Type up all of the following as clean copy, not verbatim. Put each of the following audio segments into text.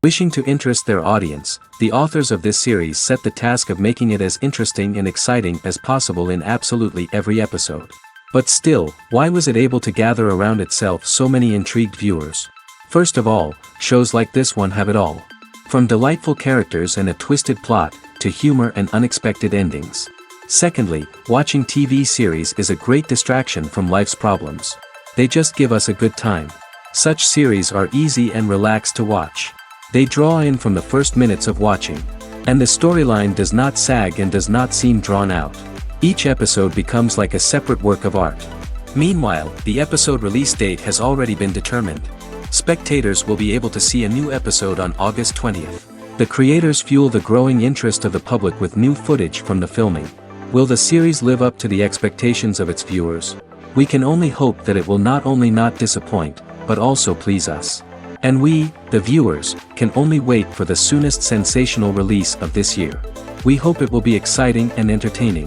Wishing to interest their audience, the authors of this series set the task of making it as interesting and exciting as possible in absolutely every episode. But still, why was it able to gather around itself so many intrigued viewers? First of all, shows like this one have it all. From delightful characters and a twisted plot, to humor and unexpected endings. Secondly, watching TV series is a great distraction from life's problems. They just give us a good time. Such series are easy and relaxed to watch. They draw in from the first minutes of watching. And the storyline does not sag and does not seem drawn out. Each episode becomes like a separate work of art. Meanwhile, the episode release date has already been determined. Spectators will be able to see a new episode on August 20th. The creators fuel the growing interest of the public with new footage from the filming. Will the series live up to the expectations of its viewers? We can only hope that it will not only not disappoint, but also please us. And we, the viewers, can only wait for the soonest sensational release of this year. We hope it will be exciting and entertaining.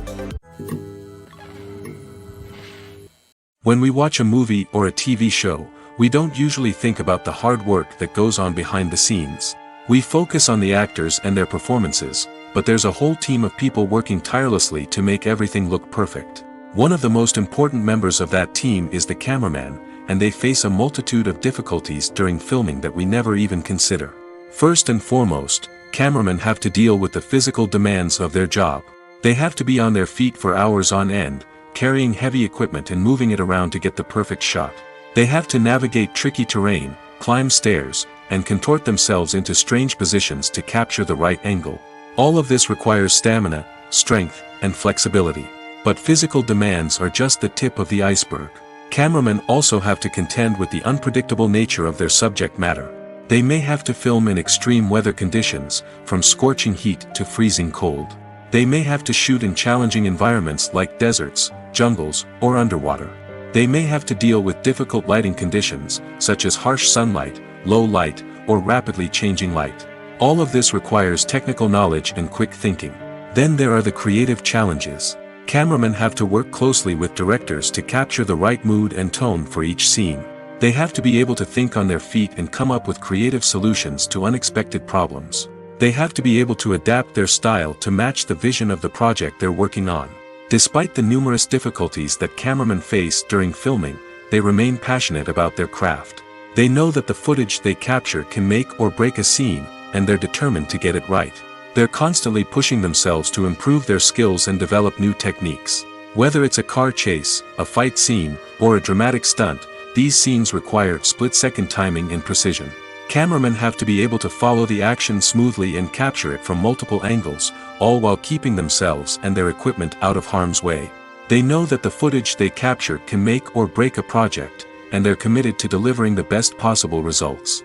When we watch a movie or a TV show, we don't usually think about the hard work that goes on behind the scenes. We focus on the actors and their performances, but there's a whole team of people working tirelessly to make everything look perfect. One of the most important members of that team is the cameraman, and they face a multitude of difficulties during filming that we never even consider. First and foremost, cameramen have to deal with the physical demands of their job. They have to be on their feet for hours on end, carrying heavy equipment and moving it around to get the perfect shot. They have to navigate tricky terrain, climb stairs, and contort themselves into strange positions to capture the right angle. All of this requires stamina, strength, and flexibility. But physical demands are just the tip of the iceberg. Cameramen also have to contend with the unpredictable nature of their subject matter. They may have to film in extreme weather conditions, from scorching heat to freezing cold. They may have to shoot in challenging environments like deserts, jungles, or underwater. They may have to deal with difficult lighting conditions, such as harsh sunlight, low light, or rapidly changing light. All of this requires technical knowledge and quick thinking. Then there are the creative challenges. Cameramen have to work closely with directors to capture the right mood and tone for each scene. They have to be able to think on their feet and come up with creative solutions to unexpected problems. They have to be able to adapt their style to match the vision of the project they're working on. Despite the numerous difficulties that cameramen face during filming, they remain passionate about their craft. They know that the footage they capture can make or break a scene, and they're determined to get it right. They're constantly pushing themselves to improve their skills and develop new techniques. Whether it's a car chase, a fight scene, or a dramatic stunt, these scenes require split-second timing and precision. Cameramen have to be able to follow the action smoothly and capture it from multiple angles, all while keeping themselves and their equipment out of harm's way. They know that the footage they capture can make or break a project, and they're committed to delivering the best possible results.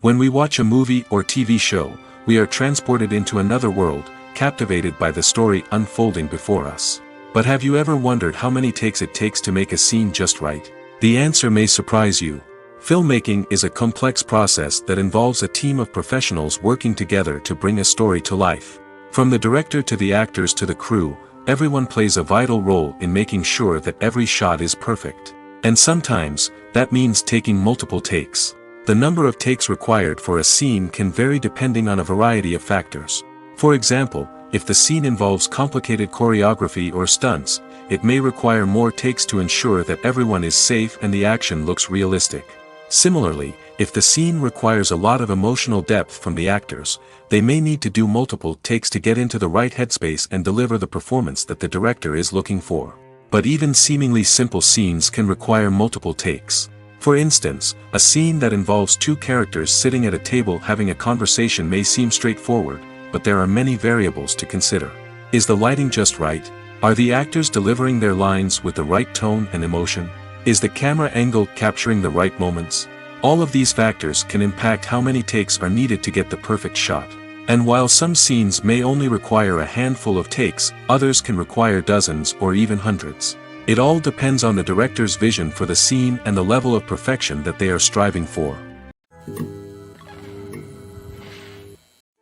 When we watch a movie or TV show, we are transported into another world, captivated by the story unfolding before us. But have you ever wondered how many takes it takes to make a scene just right? The answer may surprise you. Filmmaking is a complex process that involves a team of professionals working together to bring a story to life. From the director to the actors to the crew, everyone plays a vital role in making sure that every shot is perfect. And sometimes, that means taking multiple takes. The number of takes required for a scene can vary depending on a variety of factors. For example, if the scene involves complicated choreography or stunts, it may require more takes to ensure that everyone is safe and the action looks realistic. Similarly, if the scene requires a lot of emotional depth from the actors, they may need to do multiple takes to get into the right headspace and deliver the performance that the director is looking for. But even seemingly simple scenes can require multiple takes. For instance, a scene that involves two characters sitting at a table having a conversation may seem straightforward, but there are many variables to consider. Is the lighting just right? Are the actors delivering their lines with the right tone and emotion? Is the camera angle capturing the right moments? All of these factors can impact how many takes are needed to get the perfect shot. And while some scenes may only require a handful of takes, others can require dozens or even hundreds. It all depends on the director's vision for the scene and the level of perfection that they are striving for.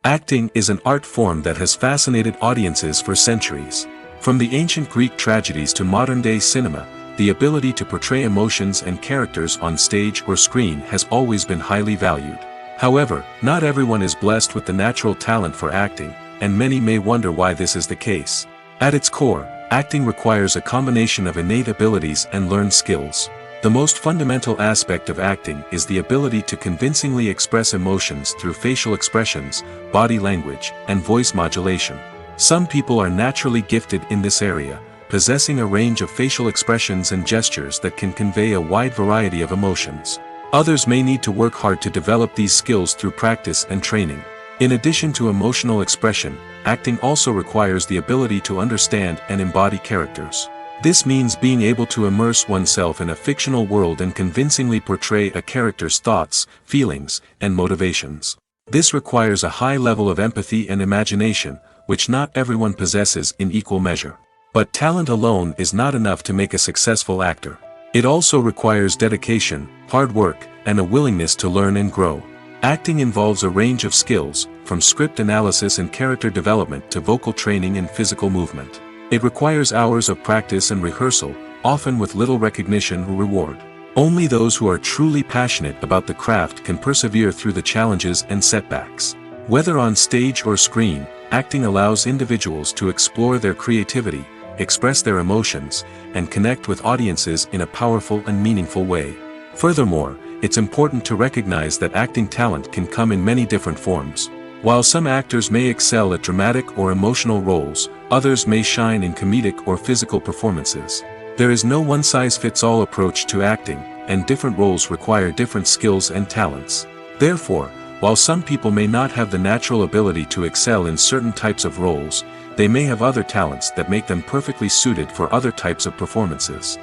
Acting is an art form that has fascinated audiences for centuries. From the ancient Greek tragedies to modern-day cinema, the ability to portray emotions and characters on stage or screen has always been highly valued. However, not everyone is blessed with the natural talent for acting, and many may wonder why this is the case. At its core, acting requires a combination of innate abilities and learned skills. The most fundamental aspect of acting is the ability to convincingly express emotions through facial expressions, body language, and voice modulation. Some people are naturally gifted in this area, possessing a range of facial expressions and gestures that can convey a wide variety of emotions. Others may need to work hard to develop these skills through practice and training. In addition to emotional expression, acting also requires the ability to understand and embody characters. This means being able to immerse oneself in a fictional world and convincingly portray a character's thoughts, feelings, and motivations. This requires a high level of empathy and imagination, which not everyone possesses in equal measure. But talent alone is not enough to make a successful actor. It also requires dedication, hard work, and a willingness to learn and grow. Acting involves a range of skills, from script analysis and character development to vocal training and physical movement. It requires hours of practice and rehearsal, often with little recognition or reward. Only those who are truly passionate about the craft can persevere through the challenges and setbacks. Whether on stage or screen, acting allows individuals to explore their creativity, express their emotions, and connect with audiences in a powerful and meaningful way. Furthermore, it's important to recognize that acting talent can come in many different forms. While some actors may excel at dramatic or emotional roles, others may shine in comedic or physical performances. There is no one-size-fits-all approach to acting, and different roles require different skills and talents. Therefore, while some people may not have the natural ability to excel in certain types of roles, they may have other talents that make them perfectly suited for other types of performances.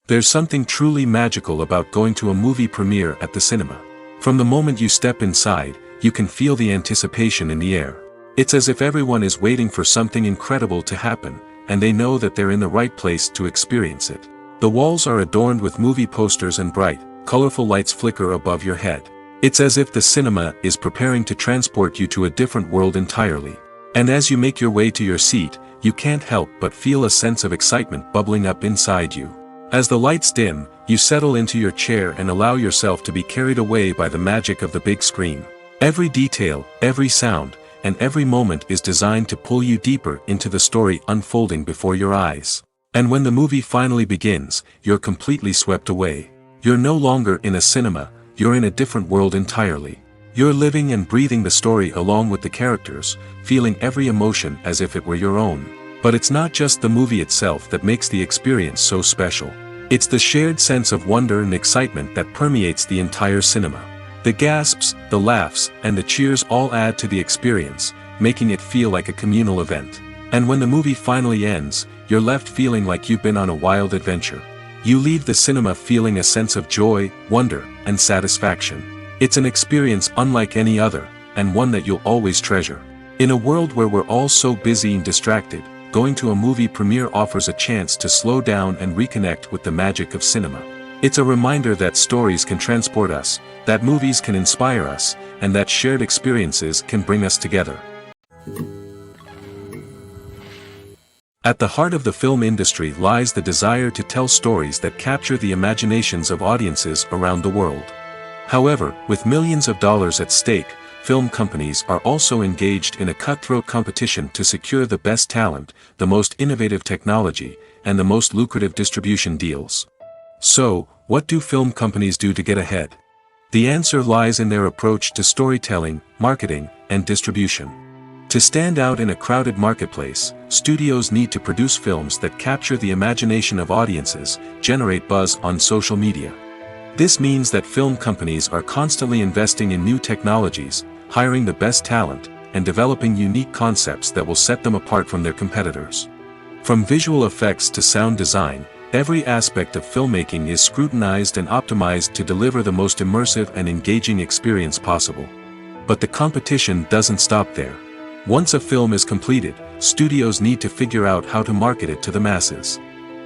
There's something truly magical about going to a movie premiere at the cinema. From the moment you step inside, you can feel the anticipation in the air. It's as if everyone is waiting for something incredible to happen, and they know that they're in the right place to experience it. The walls are adorned with movie posters and bright, colorful lights flicker above your head. It's as if the cinema is preparing to transport you to a different world entirely. And as you make your way to your seat, you can't help but feel a sense of excitement bubbling up inside you. As the lights dim, you settle into your chair and allow yourself to be carried away by the magic of the big screen. Every detail, every sound, and every moment is designed to pull you deeper into the story unfolding before your eyes. And when the movie finally begins, you're completely swept away. You're no longer in a cinema, you're in a different world entirely. You're living and breathing the story along with the characters, feeling every emotion as if it were your own. But it's not just the movie itself that makes the experience so special. It's the shared sense of wonder and excitement that permeates the entire cinema. The gasps, the laughs, and the cheers all add to the experience, making it feel like a communal event. And when the movie finally ends, you're left feeling like you've been on a wild adventure. You leave the cinema feeling a sense of joy, wonder, and satisfaction. It's an experience unlike any other, and one that you'll always treasure. In a world where we're all so busy and distracted, going to a movie premiere offers a chance to slow down and reconnect with the magic of cinema. It's a reminder that stories can transport us, that movies can inspire us, and that shared experiences can bring us together. At the heart of the film industry lies the desire to tell stories that capture the imaginations of audiences around the world. However, with millions of dollars at stake, film companies are also engaged in a cutthroat competition to secure the best talent, the most innovative technology, and the most lucrative distribution deals. So, what do film companies do to get ahead? The answer lies in their approach to storytelling, marketing, and distribution. To stand out in a crowded marketplace, studios need to produce films that capture the imagination of audiences, generate buzz on social media. This means that film companies are constantly investing in new technologies, hiring the best talent, and developing unique concepts that will set them apart from their competitors. From visual effects to sound design, every aspect of filmmaking is scrutinized and optimized to deliver the most immersive and engaging experience possible. But the competition doesn't stop there. Once a film is completed, studios need to figure out how to market it to the masses.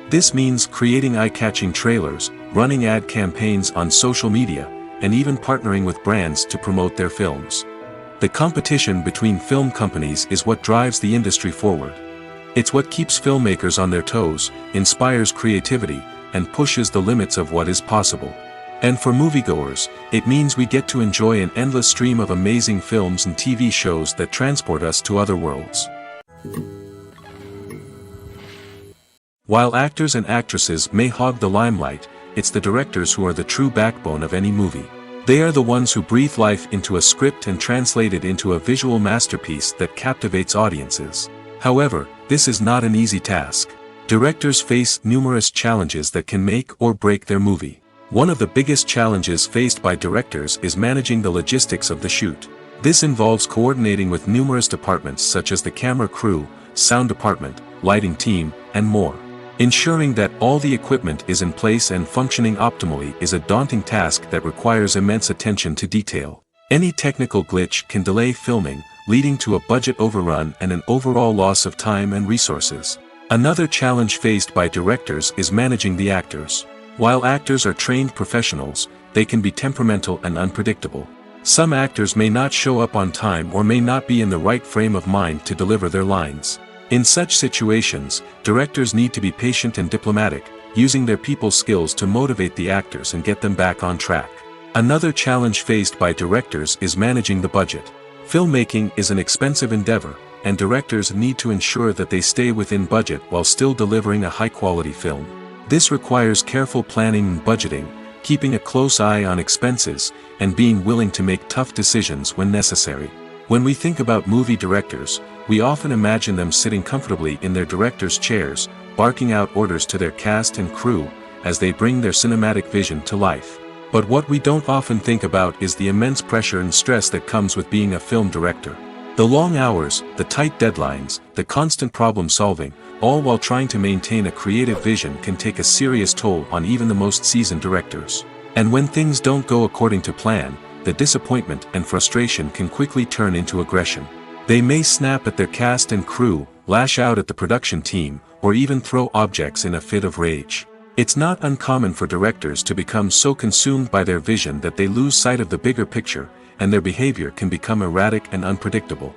This means creating eye-catching trailers, running ad campaigns on social media, and even partnering with brands to promote their films. The competition between film companies is what drives the industry forward. It's what keeps filmmakers on their toes, inspires creativity, and pushes the limits of what is possible. And for moviegoers, it means we get to enjoy an endless stream of amazing films and TV shows that transport us to other worlds. While actors and actresses may hog the limelight, it's the directors who are the true backbone of any movie. They are the ones who breathe life into a script and translate it into a visual masterpiece that captivates audiences. However, this is not an easy task. Directors face numerous challenges that can make or break their movie. One of the biggest challenges faced by directors is managing the logistics of the shoot. This involves coordinating with numerous departments such as the camera crew, sound department, lighting team, and more. Ensuring that all the equipment is in place and functioning optimally is a daunting task that requires immense attention to detail. Any technical glitch can delay filming, leading to a budget overrun and an overall loss of time and resources. Another challenge faced by directors is managing the actors. While actors are trained professionals, they can be temperamental and unpredictable. Some actors may not show up on time or may not be in the right frame of mind to deliver their lines. In such situations, directors need to be patient and diplomatic, using their people skills to motivate the actors and get them back on track. Another challenge faced by directors is managing the budget. Filmmaking is an expensive endeavor, and directors need to ensure that they stay within budget while still delivering a high-quality film. This requires careful planning and budgeting, keeping a close eye on expenses, and being willing to make tough decisions when necessary. When we think about movie directors, we often imagine them sitting comfortably in their director's chairs, barking out orders to their cast and crew, as they bring their cinematic vision to life. But what we don't often think about is the immense pressure and stress that comes with being a film director. The long hours, the tight deadlines, the constant problem solving, all while trying to maintain a creative vision can take a serious toll on even the most seasoned directors. And when things don't go according to plan, the disappointment and frustration can quickly turn into aggression. They may snap at their cast and crew, lash out at the production team, or even throw objects in a fit of rage. It's not uncommon for directors to become so consumed by their vision that they lose sight of the bigger picture, and their behavior can become erratic and unpredictable.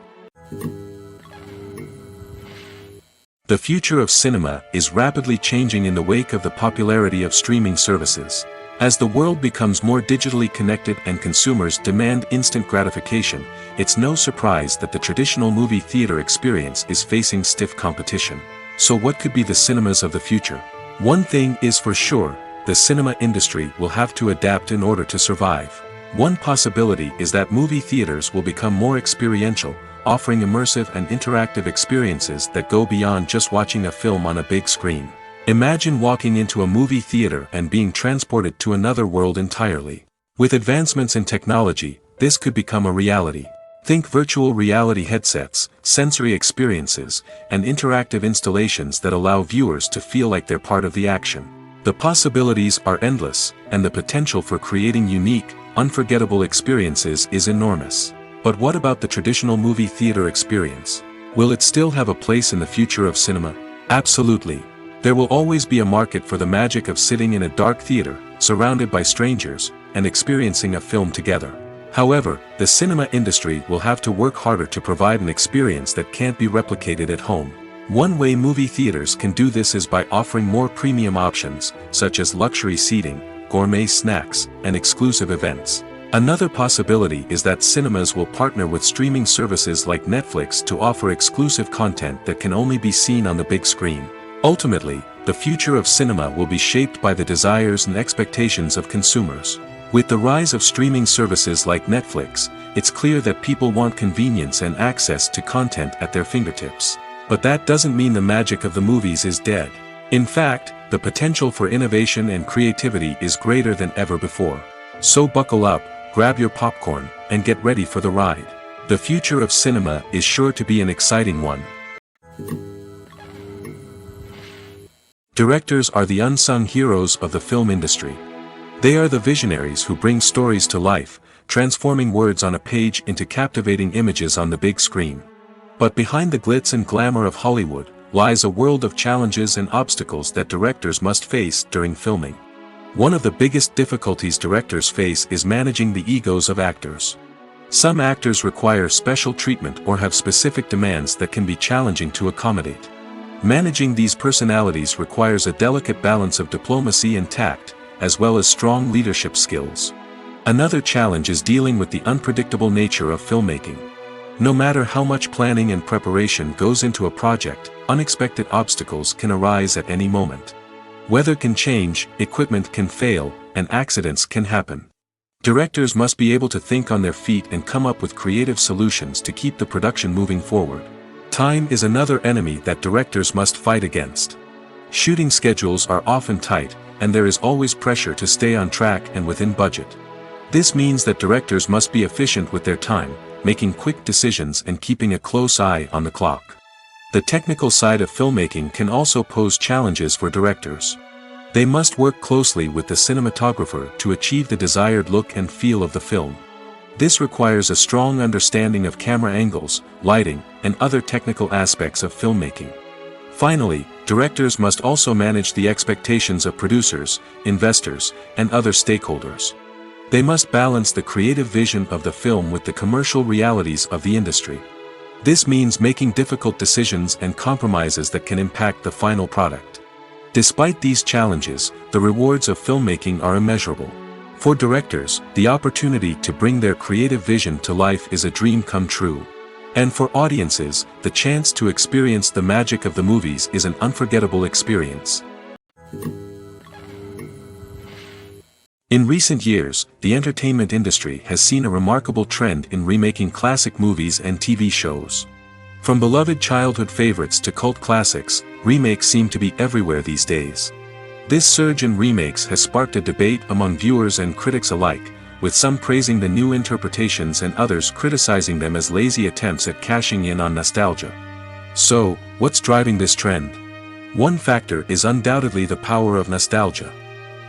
The future of cinema is rapidly changing in the wake of the popularity of streaming services. As the world becomes more digitally connected and consumers demand instant gratification, it's no surprise that the traditional movie theater experience is facing stiff competition. So what could be the cinemas of the future? One thing is for sure, the cinema industry will have to adapt in order to survive. One possibility is that movie theaters will become more experiential, offering immersive and interactive experiences that go beyond just watching a film on a big screen. Imagine walking into a movie theater and being transported to another world entirely. With advancements in technology, this could become a reality. Think virtual reality headsets, sensory experiences, and interactive installations that allow viewers to feel like they're part of the action. The possibilities are endless, and the potential for creating unique, unforgettable experiences is enormous. But what about the traditional movie theater experience? Will it still have a place in the future of cinema? Absolutely. There will always be a market for the magic of sitting in a dark theater, surrounded by strangers, and experiencing a film together. However, the cinema industry will have to work harder to provide an experience that can't be replicated at home. One way movie theaters can do this is by offering more premium options, such as luxury seating, gourmet snacks, and exclusive events. Another possibility is that cinemas will partner with streaming services like Netflix to offer exclusive content that can only be seen on the big screen. Ultimately, the future of cinema will be shaped by the desires and expectations of consumers. With the rise of streaming services like Netflix, it's clear that people want convenience and access to content at their fingertips. But that doesn't mean the magic of the movies is dead. In fact, the potential for innovation and creativity is greater than ever before. So buckle up, grab your popcorn, and get ready for the ride. The future of cinema is sure to be an exciting one. Directors are the unsung heroes of the film industry. They are the visionaries who bring stories to life, transforming words on a page into captivating images on the big screen. But behind the glitz and glamour of Hollywood lies a world of challenges and obstacles that directors must face during filming. One of the biggest difficulties directors face is managing the egos of actors. Some actors require special treatment or have specific demands that can be challenging to accommodate. Managing these personalities requires a delicate balance of diplomacy and tact, as well as strong leadership skills. Another challenge is dealing with the unpredictable nature of filmmaking. No matter how much planning and preparation goes into a project, unexpected obstacles can arise at any moment. Weather can change, equipment can fail, and accidents can happen. Directors must be able to think on their feet and come up with creative solutions to keep the production moving forward. Time is another enemy that directors must fight against. Shooting schedules are often tight, and there is always pressure to stay on track and within budget. This means that directors must be efficient with their time, making quick decisions and keeping a close eye on the clock. The technical side of filmmaking can also pose challenges for directors. They must work closely with the cinematographer to achieve the desired look and feel of the film. This requires a strong understanding of camera angles, lighting, and other technical aspects of filmmaking. Finally, directors must also manage the expectations of producers, investors, and other stakeholders. They must balance the creative vision of the film with the commercial realities of the industry. This means making difficult decisions and compromises that can impact the final product. Despite these challenges, the rewards of filmmaking are immeasurable. For directors, the opportunity to bring their creative vision to life is a dream come true. And for audiences, the chance to experience the magic of the movies is an unforgettable experience. In recent years, the entertainment industry has seen a remarkable trend in remaking classic movies and TV shows. From beloved childhood favorites to cult classics, remakes seem to be everywhere these days. This surge in remakes has sparked a debate among viewers and critics alike, with some praising the new interpretations and others criticizing them as lazy attempts at cashing in on nostalgia. So, what's driving this trend? One factor is undoubtedly the power of nostalgia.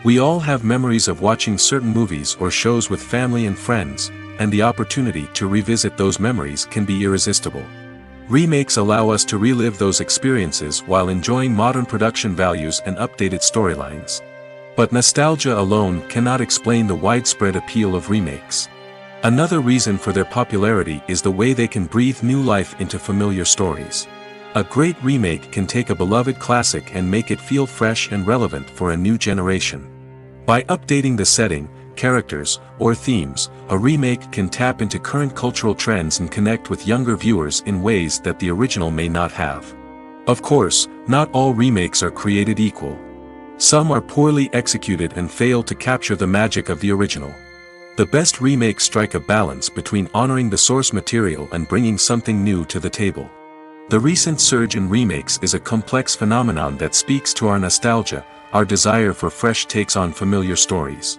We all have memories of watching certain movies or shows with family and friends, and the opportunity to revisit those memories can be irresistible. Remakes allow us to relive those experiences while enjoying modern production values and updated storylines. But nostalgia alone cannot explain the widespread appeal of remakes. Another reason for their popularity is the way they can breathe new life into familiar stories. A great remake can take a beloved classic and make it feel fresh and relevant for a new generation. By updating the setting, characters, or themes, a remake can tap into current cultural trends and connect with younger viewers in ways that the original may not have. Of course, not all remakes are created equal. Some are poorly executed and fail to capture the magic of the original. The best remakes strike a balance between honoring the source material and bringing something new to the table. The recent surge in remakes is a complex phenomenon that speaks to our nostalgia, our desire for fresh takes on familiar stories.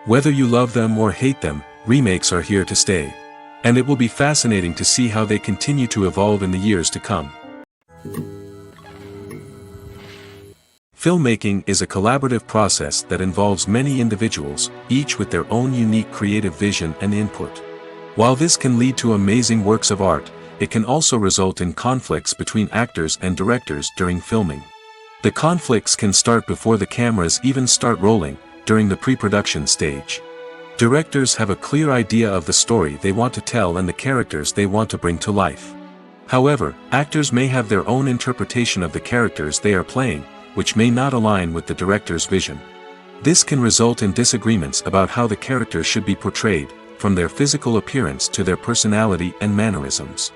Whether you love them or hate them, remakes are here to stay. And it will be fascinating to see how they continue to evolve in the years to come. Filmmaking is a collaborative process that involves many individuals, each with their own unique creative vision and input. While this can lead to amazing works of art, it can also result in conflicts between actors and directors during filming. The conflicts can start before the cameras even start rolling, during the pre-production stage. Directors have a clear idea of the story they want to tell and the characters they want to bring to life. However, actors may have their own interpretation of the characters they are playing, which may not align with the director's vision. This can result in disagreements about how the characters should be portrayed, from their physical appearance to their personality and mannerisms.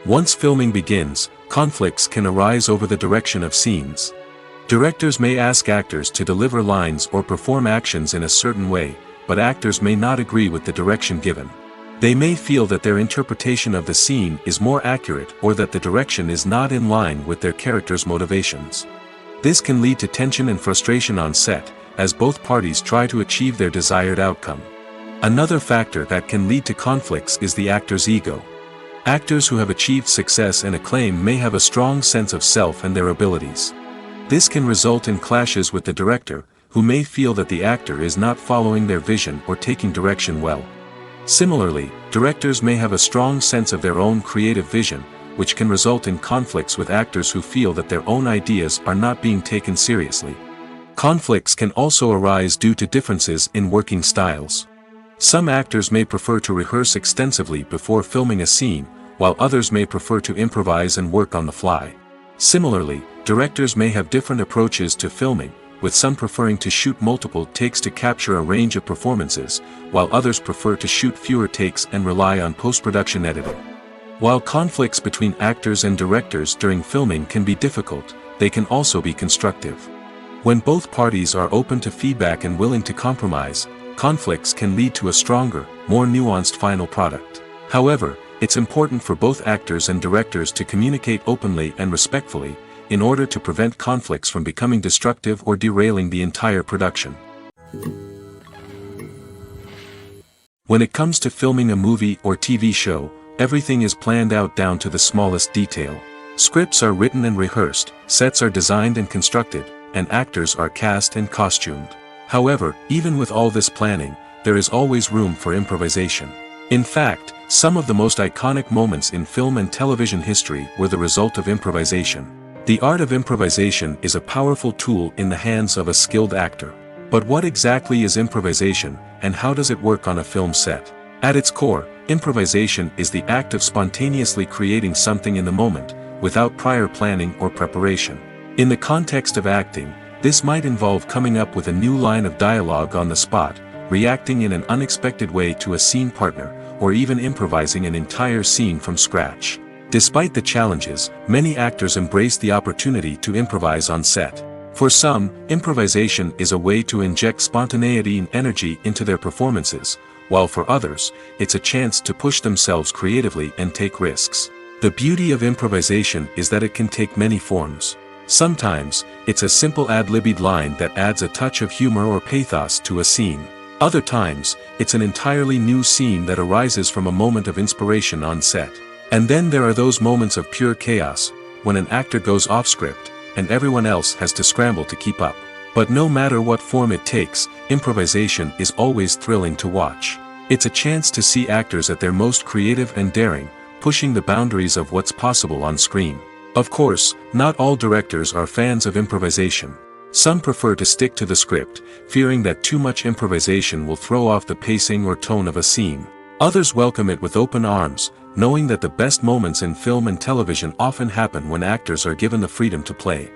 Once filming begins, conflicts can arise over the direction of scenes. Directors may ask actors to deliver lines or perform actions in a certain way, but actors may not agree with the direction given. They may feel that their interpretation of the scene is more accurate or that the direction is not in line with their character's motivations. This can lead to tension and frustration on set, as both parties try to achieve their desired outcome. Another factor that can lead to conflicts is the actor's ego. Actors who have achieved success and acclaim may have a strong sense of self and their abilities. This can result in clashes with the director, who may feel that the actor is not following their vision or taking direction well. Similarly, directors may have a strong sense of their own creative vision, which can result in conflicts with actors who feel that their own ideas are not being taken seriously. Conflicts can also arise due to differences in working styles. Some actors may prefer to rehearse extensively before filming a scene, while others may prefer to improvise and work on the fly. Similarly, directors may have different approaches to filming, with some preferring to shoot multiple takes to capture a range of performances, while others prefer to shoot fewer takes and rely on post-production editing. While conflicts between actors and directors during filming can be difficult, they can also be constructive. When both parties are open to feedback and willing to compromise, conflicts can lead to a stronger, more nuanced final product. However, it's important for both actors and directors to communicate openly and respectfully, in order to prevent conflicts from becoming destructive or derailing the entire production. When it comes to filming a movie or TV show, everything is planned out down to the smallest detail. Scripts are written and rehearsed, sets are designed and constructed, and actors are cast and costumed. However, even with all this planning, there is always room for improvisation. In fact, some of the most iconic moments in film and television history were the result of improvisation. The art of improvisation is a powerful tool in the hands of a skilled actor. But what exactly is improvisation, and how does it work on a film set? At its core, improvisation is the act of spontaneously creating something in the moment, without prior planning or preparation. In the context of acting, this might involve coming up with a new line of dialogue on the spot, reacting in an unexpected way to a scene partner, or even improvising an entire scene from scratch. Despite the challenges, many actors embrace the opportunity to improvise on set. For some, improvisation is a way to inject spontaneity and energy into their performances, while for others, it's a chance to push themselves creatively and take risks. The beauty of improvisation is that it can take many forms. Sometimes, it's a simple ad-libbed line that adds a touch of humor or pathos to a scene. Other times, it's an entirely new scene that arises from a moment of inspiration on set. And then there are those moments of pure chaos, when an actor goes off script, and everyone else has to scramble to keep up. But no matter what form it takes, improvisation is always thrilling to watch. It's a chance to see actors at their most creative and daring, pushing the boundaries of what's possible on screen. Of course, not all directors are fans of improvisation. Some prefer to stick to the script, fearing that too much improvisation will throw off the pacing or tone of a scene. Others welcome it with open arms, knowing that the best moments in film and television often happen when actors are given the freedom to play.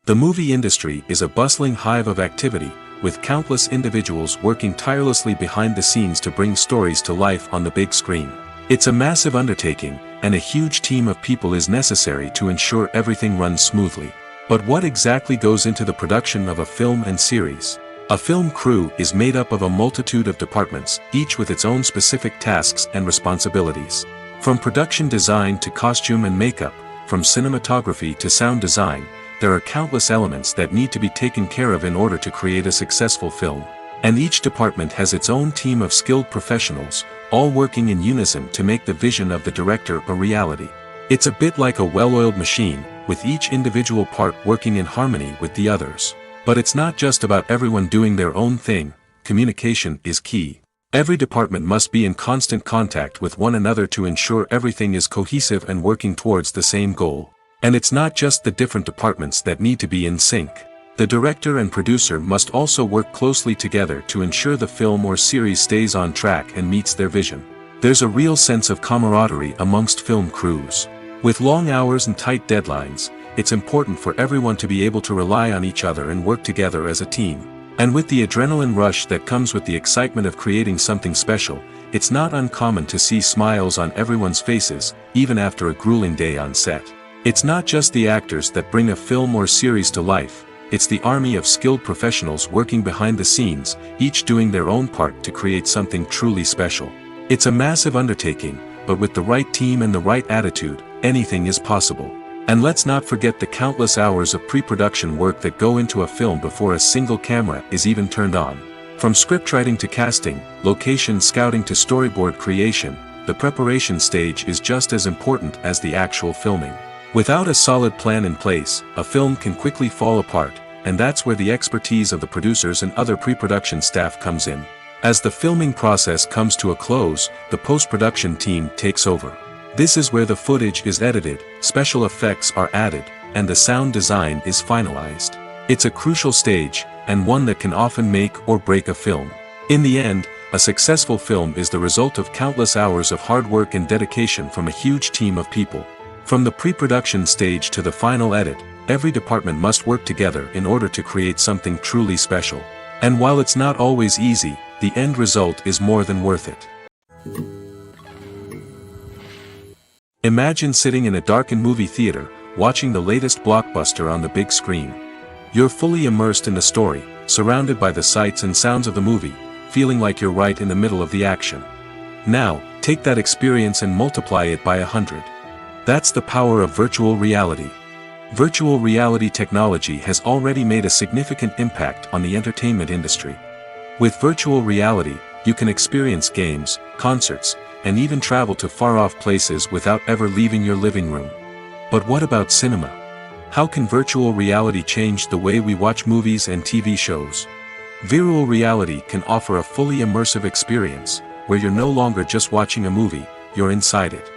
The movie industry is a bustling hive of activity, with countless individuals working tirelessly behind the scenes to bring stories to life on the big screen. It's a massive undertaking, and a huge team of people is necessary to ensure everything runs smoothly. But what exactly goes into the production of a film and series? A film crew is made up of a multitude of departments, each with its own specific tasks and responsibilities. From production design to costume and makeup, from cinematography to sound design, there are countless elements that need to be taken care of in order to create a successful film. And each department has its own team of skilled professionals, all working in unison to make the vision of the director a reality. It's a bit like a well-oiled machine, with each individual part working in harmony with the others. But it's not just about everyone doing their own thing. Communication is key. Every department must be in constant contact with one another to ensure everything is cohesive and working towards the same goal. And it's not just the different departments that need to be in sync. The director and producer must also work closely together to ensure the film or series stays on track and meets their vision. There's a real sense of camaraderie amongst film crews. With long hours and tight deadlines, it's important for everyone to be able to rely on each other and work together as a team. And with the adrenaline rush that comes with the excitement of creating something special, it's not uncommon to see smiles on everyone's faces, even after a grueling day on set. It's not just the actors that bring a film or series to life, it's the army of skilled professionals working behind the scenes, each doing their own part to create something truly special. It's a massive undertaking, but with the right team and the right attitude, anything is possible. And let's not forget the countless hours of pre-production work that go into a film before a single camera is even turned on. From scriptwriting to casting, location scouting to storyboard creation, the preparation stage is just as important as the actual filming. Without a solid plan in place, a film can quickly fall apart, and that's where the expertise of the producers and other pre-production staff comes in. As the filming process comes to a close, the post-production team takes over. This is where the footage is edited, special effects are added, and the sound design is finalized. It's a crucial stage, and one that can often make or break a film. In the end, A successful film is the result of countless hours of hard work and dedication from a huge team of people. From the pre-production stage to the final edit, every department must work together in order to create something truly special. And while it's not always easy, the end result is more than worth it. Imagine sitting in a darkened movie theater, watching the latest blockbuster on the big screen. You're fully immersed in the story, surrounded by the sights and sounds of the movie, feeling like you're right in the middle of the action. Now, take that experience and multiply it by 100. That's the power of virtual reality. Virtual reality technology has already made a significant impact on the entertainment industry. With virtual reality, you can experience games, concerts, and even travel to far-off places without ever leaving your living room. But what about cinema? How can virtual reality change the way we watch movies and TV shows? Virtual reality can offer a fully immersive experience, where you're no longer just watching a movie, you're inside it.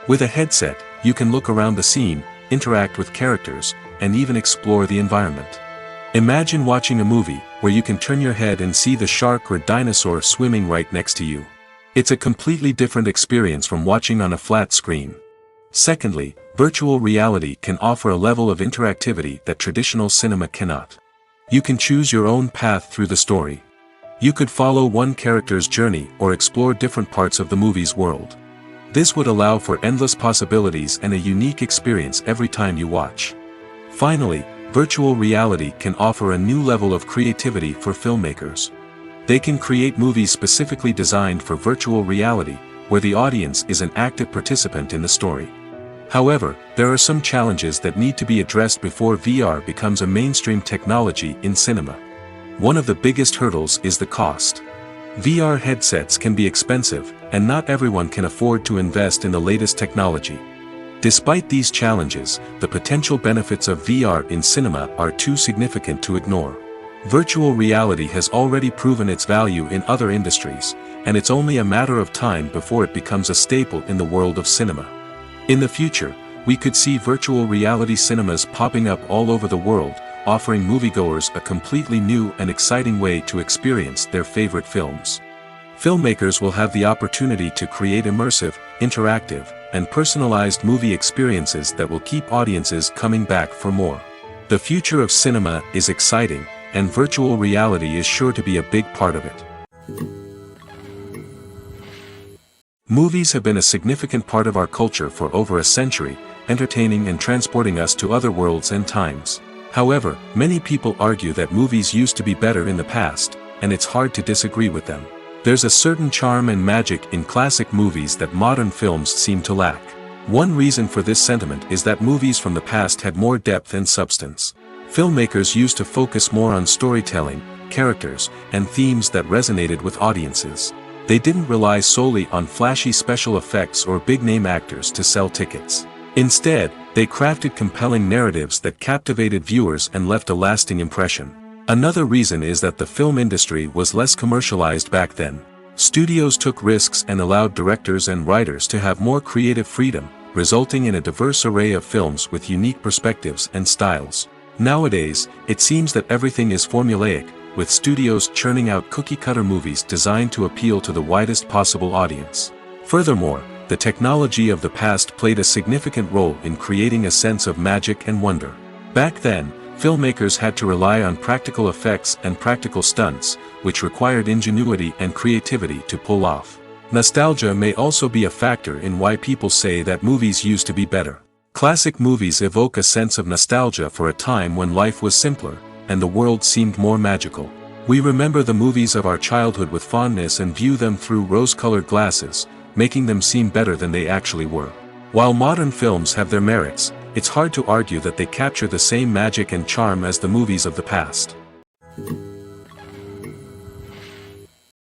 With a headset, you can look around the scene, interact with characters, and even explore the environment. Imagine watching a movie, where you can turn your head and see the shark or dinosaur swimming right next to you. It's a completely different experience from watching on a flat screen. Secondly, virtual reality can offer a level of interactivity that traditional cinema cannot. You can choose your own path through the story. You could follow one character's journey or explore different parts of the movie's world. This would allow for endless possibilities and a unique experience every time you watch. Finally, virtual reality can offer a new level of creativity for filmmakers. They can create movies specifically designed for virtual reality, where the audience is an active participant in the story. However, there are some challenges that need to be addressed before VR becomes a mainstream technology in cinema. One of the biggest hurdles is the cost. VR headsets can be expensive, and not everyone can afford to invest in the latest technology. Despite these challenges, the potential benefits of VR in cinema are too significant to ignore. Virtual reality has already proven its value in other industries, and it's only a matter of time before it becomes a staple in the world of cinema. In the future, we could see virtual reality cinemas popping up all over the world, offering moviegoers a completely new and exciting way to experience their favorite films. Filmmakers will have the opportunity to create immersive, interactive, and personalized movie experiences that will keep audiences coming back for more. The future of cinema is exciting, and virtual reality is sure to be a big part of it. Movies have been a significant part of our culture for over a century, entertaining and transporting us to other worlds and times. However, many people argue that movies used to be better in the past, and it's hard to disagree with them. There's a certain charm and magic in classic movies that modern films seem to lack. One reason for this sentiment is that movies from the past had more depth and substance. Filmmakers used to focus more on storytelling, characters, and themes that resonated with audiences. They didn't rely solely on flashy special effects or big-name actors to sell tickets. Instead, they crafted compelling narratives that captivated viewers and left a lasting impression. Another reason is that the film industry was less commercialized back then. Studios took risks and allowed directors and writers to have more creative freedom, resulting in a diverse array of films with unique perspectives and styles. Nowadays, it seems that everything is formulaic, with studios churning out cookie-cutter movies designed to appeal to the widest possible audience. Furthermore, the technology of the past played a significant role in creating a sense of magic and wonder. Back then, filmmakers had to rely on practical effects and practical stunts, which required ingenuity and creativity to pull off. Nostalgia may also be a factor in why people say that movies used to be better. Classic movies evoke a sense of nostalgia for a time when life was simpler, and the world seemed more magical. We remember the movies of our childhood with fondness and view them through rose-colored glasses, making them seem better than they actually were. While modern films have their merits, it's hard to argue that they capture the same magic and charm as the movies of the past.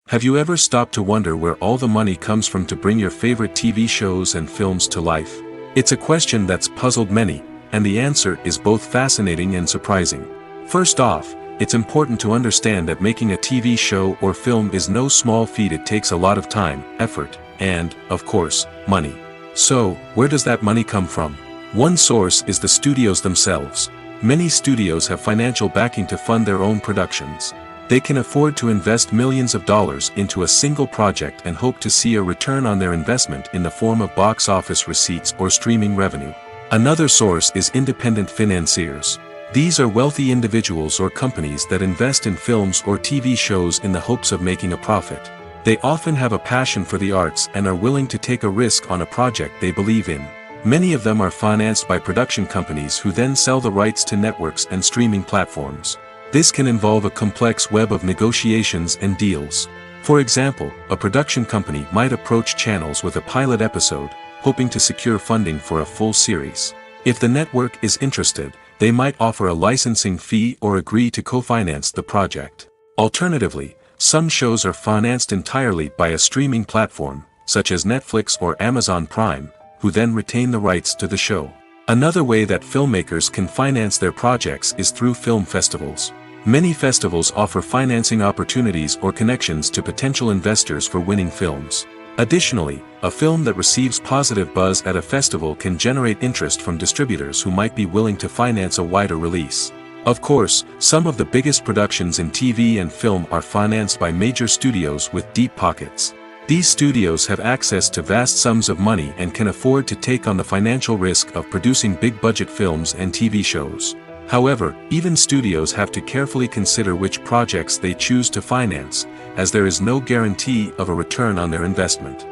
Have you ever stopped to wonder where all the money comes from to bring your favorite TV shows and films to life? It's a question that's puzzled many, and the answer is both fascinating and surprising. First off, it's important to understand that making a TV show or film is no small feat. It takes a lot of time, effort, and, of course, money. So, where does that money come from? One source is the studios themselves. Many studios have financial backing to fund their own productions. They can afford to invest millions of dollars into a single project and hope to see a return on their investment in the form of box office receipts or streaming revenue. Another source is independent financiers. These are wealthy individuals or companies that invest in films or TV shows in the hopes of making a profit. They often have a passion for the arts and are willing to take a risk on a project they believe in. Many of them are financed by production companies who then sell the rights to networks and streaming platforms. This can involve a complex web of negotiations and deals. For example, a production company might approach channels with a pilot episode, hoping to secure funding for a full series. If the network is interested, they might offer a licensing fee or agree to co-finance the project. Alternatively, some shows are financed entirely by a streaming platform, such as Netflix or Amazon Prime, who then retain the rights to the show. Another way that filmmakers can finance their projects is through film festivals. Many festivals offer financing opportunities or connections to potential investors for winning films. Additionally, a film that receives positive buzz at a festival can generate interest from distributors who might be willing to finance a wider release. Of course, some of the biggest productions in TV and film are financed by major studios with deep pockets. These studios have access to vast sums of money and can afford to take on the financial risk of producing big-budget films and TV shows. However, even studios have to carefully consider which projects they choose to finance, as there is no guarantee of a return on their investment.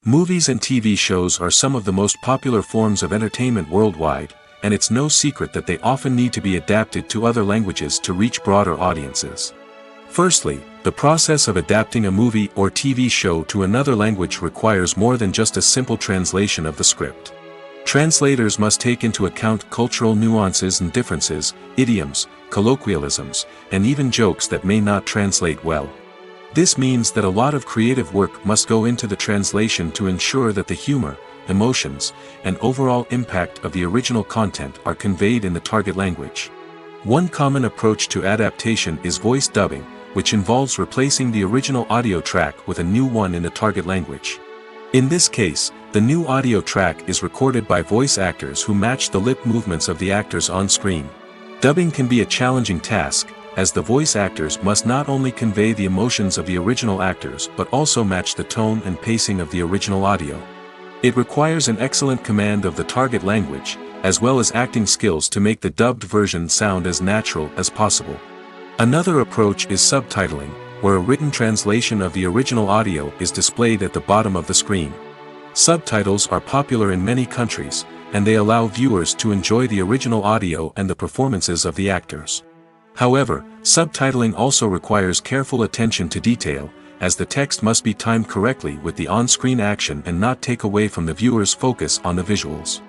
Movies and TV shows are some of the most popular forms of entertainment worldwide, and it's no secret that they often need to be adapted to other languages to reach broader audiences. Firstly, the process of adapting a movie or TV show to another language requires more than just a simple translation of the script. Translators must take into account cultural nuances and differences, idioms, colloquialisms, and even jokes that may not translate well. This means that a lot of creative work must go into the translation to ensure that the humor, emotions, and overall impact of the original content are conveyed in the target language. One common approach to adaptation is voice dubbing, which involves replacing the original audio track with a new one in the target language. In this case, the new audio track is recorded by voice actors who match the lip movements of the actors on screen. Dubbing can be a challenging task, as the voice actors must not only convey the emotions of the original actors but also match the tone and pacing of the original audio. It requires an excellent command of the target language, as well as acting skills to make the dubbed version sound as natural as possible. Another approach is subtitling, where a written translation of the original audio is displayed at the bottom of the screen. Subtitles are popular in many countries, and they allow viewers to enjoy the original audio and the performances of the actors. However, subtitling also requires careful attention to detail, as the text must be timed correctly with the on-screen action and not take away from the viewer's focus on the visuals.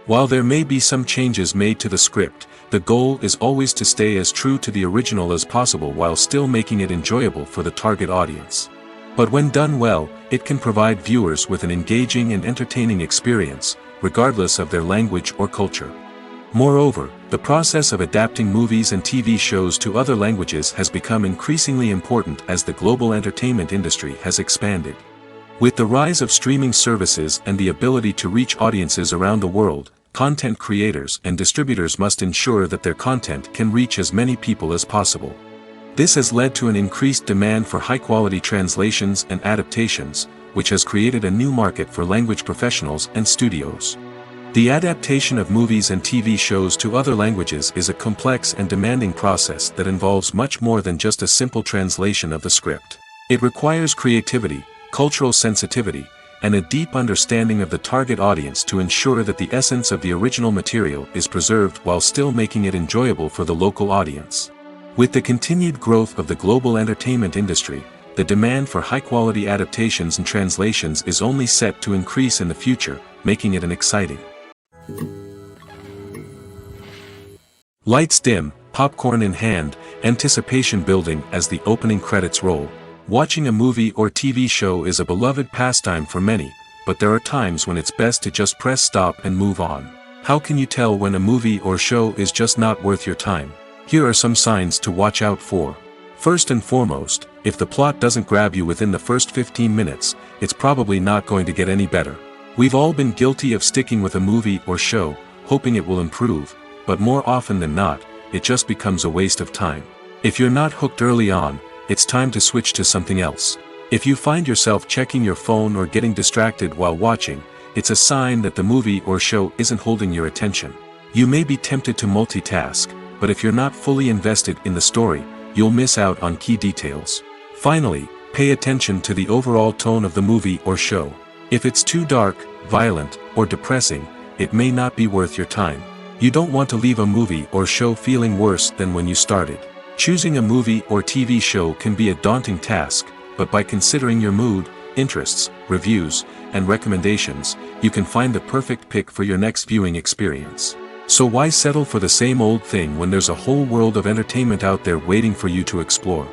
While there may be some changes made to the script, the goal is always to stay as true to the original as possible while still making it enjoyable for the target audience. But when done well, it can provide viewers with an engaging and entertaining experience, regardless of their language or culture. Moreover, the process of adapting movies and TV shows to other languages has become increasingly important as the global entertainment industry has expanded. With the rise of streaming services and the ability to reach audiences around the world, content creators and distributors must ensure that their content can reach as many people as possible. This has led to an increased demand for high-quality translations and adaptations, which has created a new market for language professionals and studios. The adaptation of movies and TV shows to other languages is a complex and demanding process that involves much more than just a simple translation of the script. It requires creativity, cultural sensitivity, and a deep understanding of the target audience to ensure that the essence of the original material is preserved while still making it enjoyable for the local audience. With the continued growth of the global entertainment industry, the demand for high-quality adaptations and translations is only set to increase in the future, making it an exciting. Lights dim, popcorn in hand, anticipation building as the opening credits roll. Watching a movie or TV show is a beloved pastime for many, but there are times when it's best to just press stop and move on. How can you tell when a movie or show is just not worth your time? Here are some signs to watch out for. First and foremost, if the plot doesn't grab you within the first 15 minutes, it's probably not going to get any better. We've all been guilty of sticking with a movie or show, hoping it will improve, but more often than not, it just becomes a waste of time. If you're not hooked early on, it's time to switch to something else. If you find yourself checking your phone or getting distracted while watching, it's a sign that the movie or show isn't holding your attention. You may be tempted to multitask, but if you're not fully invested in the story, you'll miss out on key details. Finally, pay attention to the overall tone of the movie or show. If it's too dark, violent, or depressing, it may not be worth your time. You don't want to leave a movie or show feeling worse than when you started. Choosing a movie or TV show can be a daunting task, but by considering your mood, interests, reviews, and recommendations, you can find the perfect pick for your next viewing experience. So why settle for the same old thing when there's a whole world of entertainment out there waiting for you to explore?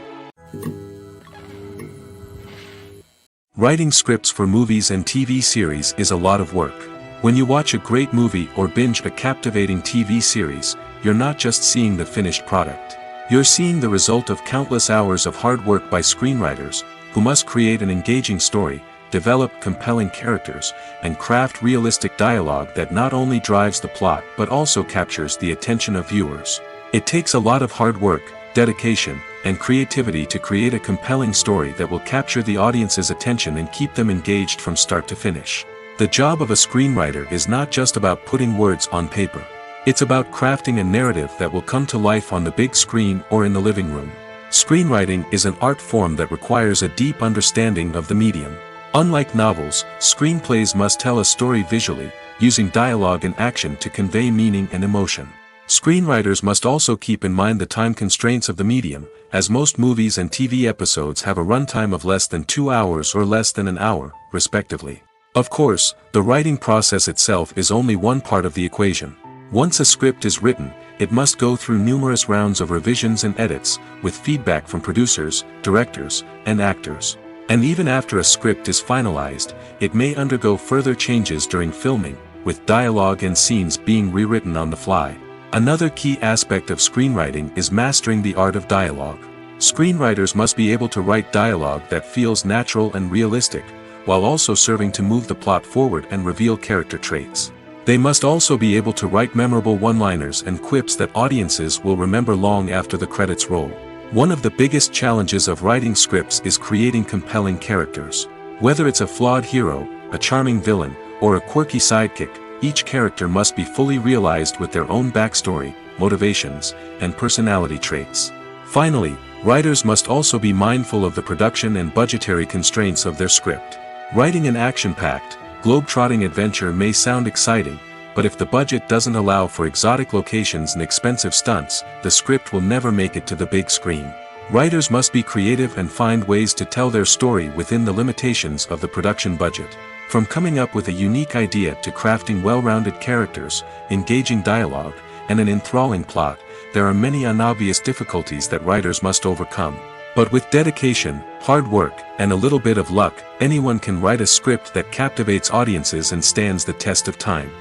Writing scripts for movies and TV series is a lot of work. When you watch a great movie or binge a captivating TV series, you're not just seeing the finished product. You're seeing the result of countless hours of hard work by screenwriters, who must create an engaging story, develop compelling characters, and craft realistic dialogue that not only drives the plot but also captures the attention of viewers. It takes a lot of hard work, dedication, and creativity to create a compelling story that will capture the audience's attention and keep them engaged from start to finish. The job of a screenwriter is not just about putting words on paper. It's about crafting a narrative that will come to life on the big screen or in the living room. Screenwriting is an art form that requires a deep understanding of the medium. Unlike novels, screenplays must tell a story visually, using dialogue and action to convey meaning and emotion. Screenwriters must also keep in mind the time constraints of the medium, as most movies and TV episodes have a runtime of less than 2 hours or less than an hour, respectively. Of course, the writing process itself is only one part of the equation. Once a script is written, it must go through numerous rounds of revisions and edits, with feedback from producers, directors, and actors. And even after a script is finalized, it may undergo further changes during filming, with dialogue and scenes being rewritten on the fly. Another key aspect of screenwriting is mastering the art of dialogue. Screenwriters must be able to write dialogue that feels natural and realistic, while also serving to move the plot forward and reveal character traits. They must also be able to write memorable one-liners and quips that audiences will remember long after the credits roll. One of the biggest challenges of writing scripts is creating compelling characters. Whether it's a flawed hero, a charming villain, or a quirky sidekick, each character must be fully realized with their own backstory, motivations, and personality traits. Finally, writers must also be mindful of the production and budgetary constraints of their script. Writing an action-packed, globe-trotting adventure may sound exciting, but if the budget doesn't allow for exotic locations and expensive stunts, the script will never make it to the big screen. Writers must be creative and find ways to tell their story within the limitations of the production budget. From coming up with a unique idea to crafting well-rounded characters, engaging dialogue, and an enthralling plot, there are many unobvious difficulties that writers must overcome. But with dedication, hard work, and a little bit of luck, anyone can write a script that captivates audiences and stands the test of time.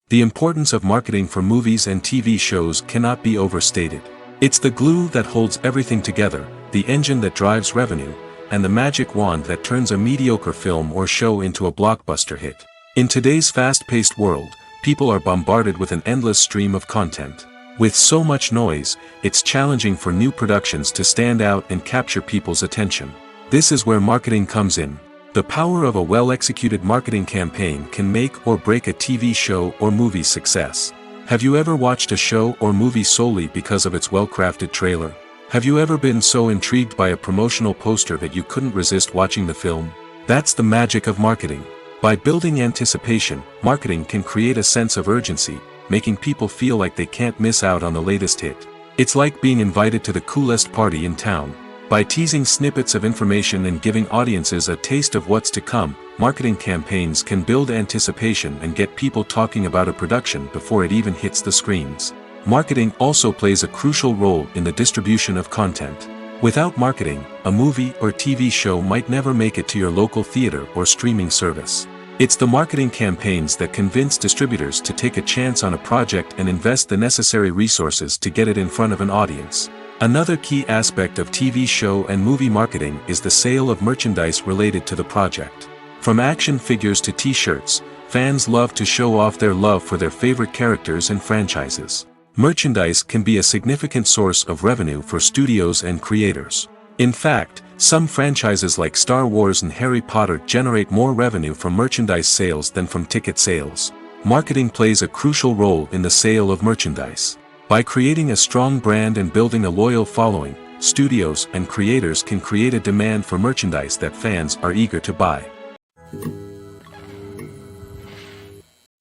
The importance of marketing for movies and TV shows cannot be overstated. It's the glue that holds everything together, the engine that drives revenue, and the magic wand that turns a mediocre film or show into a blockbuster hit. In today's fast-paced world, people are bombarded with an endless stream of content. With so much noise, it's challenging for new productions to stand out and capture people's attention. This is where marketing comes in. The power of a well-executed marketing campaign can make or break a TV show or movie's success. Have you ever watched a show or movie solely because of its well-crafted trailer? Have you ever been so intrigued by a promotional poster that you couldn't resist watching the film? That's the magic of marketing. By building anticipation, marketing can create a sense of urgency, making people feel like they can't miss out on the latest hit. It's like being invited to the coolest party in town. By teasing snippets of information and giving audiences a taste of what's to come, marketing campaigns can build anticipation and get people talking about a production before it even hits the screens. Marketing also plays a crucial role in the distribution of content. Without marketing, a movie or TV show might never make it to your local theater or streaming service. It's the marketing campaigns that convince distributors to take a chance on a project and invest the necessary resources to get it in front of an audience. Another key aspect of TV show and movie marketing is the sale of merchandise related to the project. From action figures to t-shirts, fans love to show off their love for their favorite characters and franchises. Merchandise can be a significant source of revenue for studios and creators. In fact, some franchises like Star Wars and Harry Potter generate more revenue from merchandise sales than from ticket sales. Marketing plays a crucial role in the sale of merchandise. By creating a strong brand and building a loyal following, studios and creators can create a demand for merchandise that fans are eager to buy.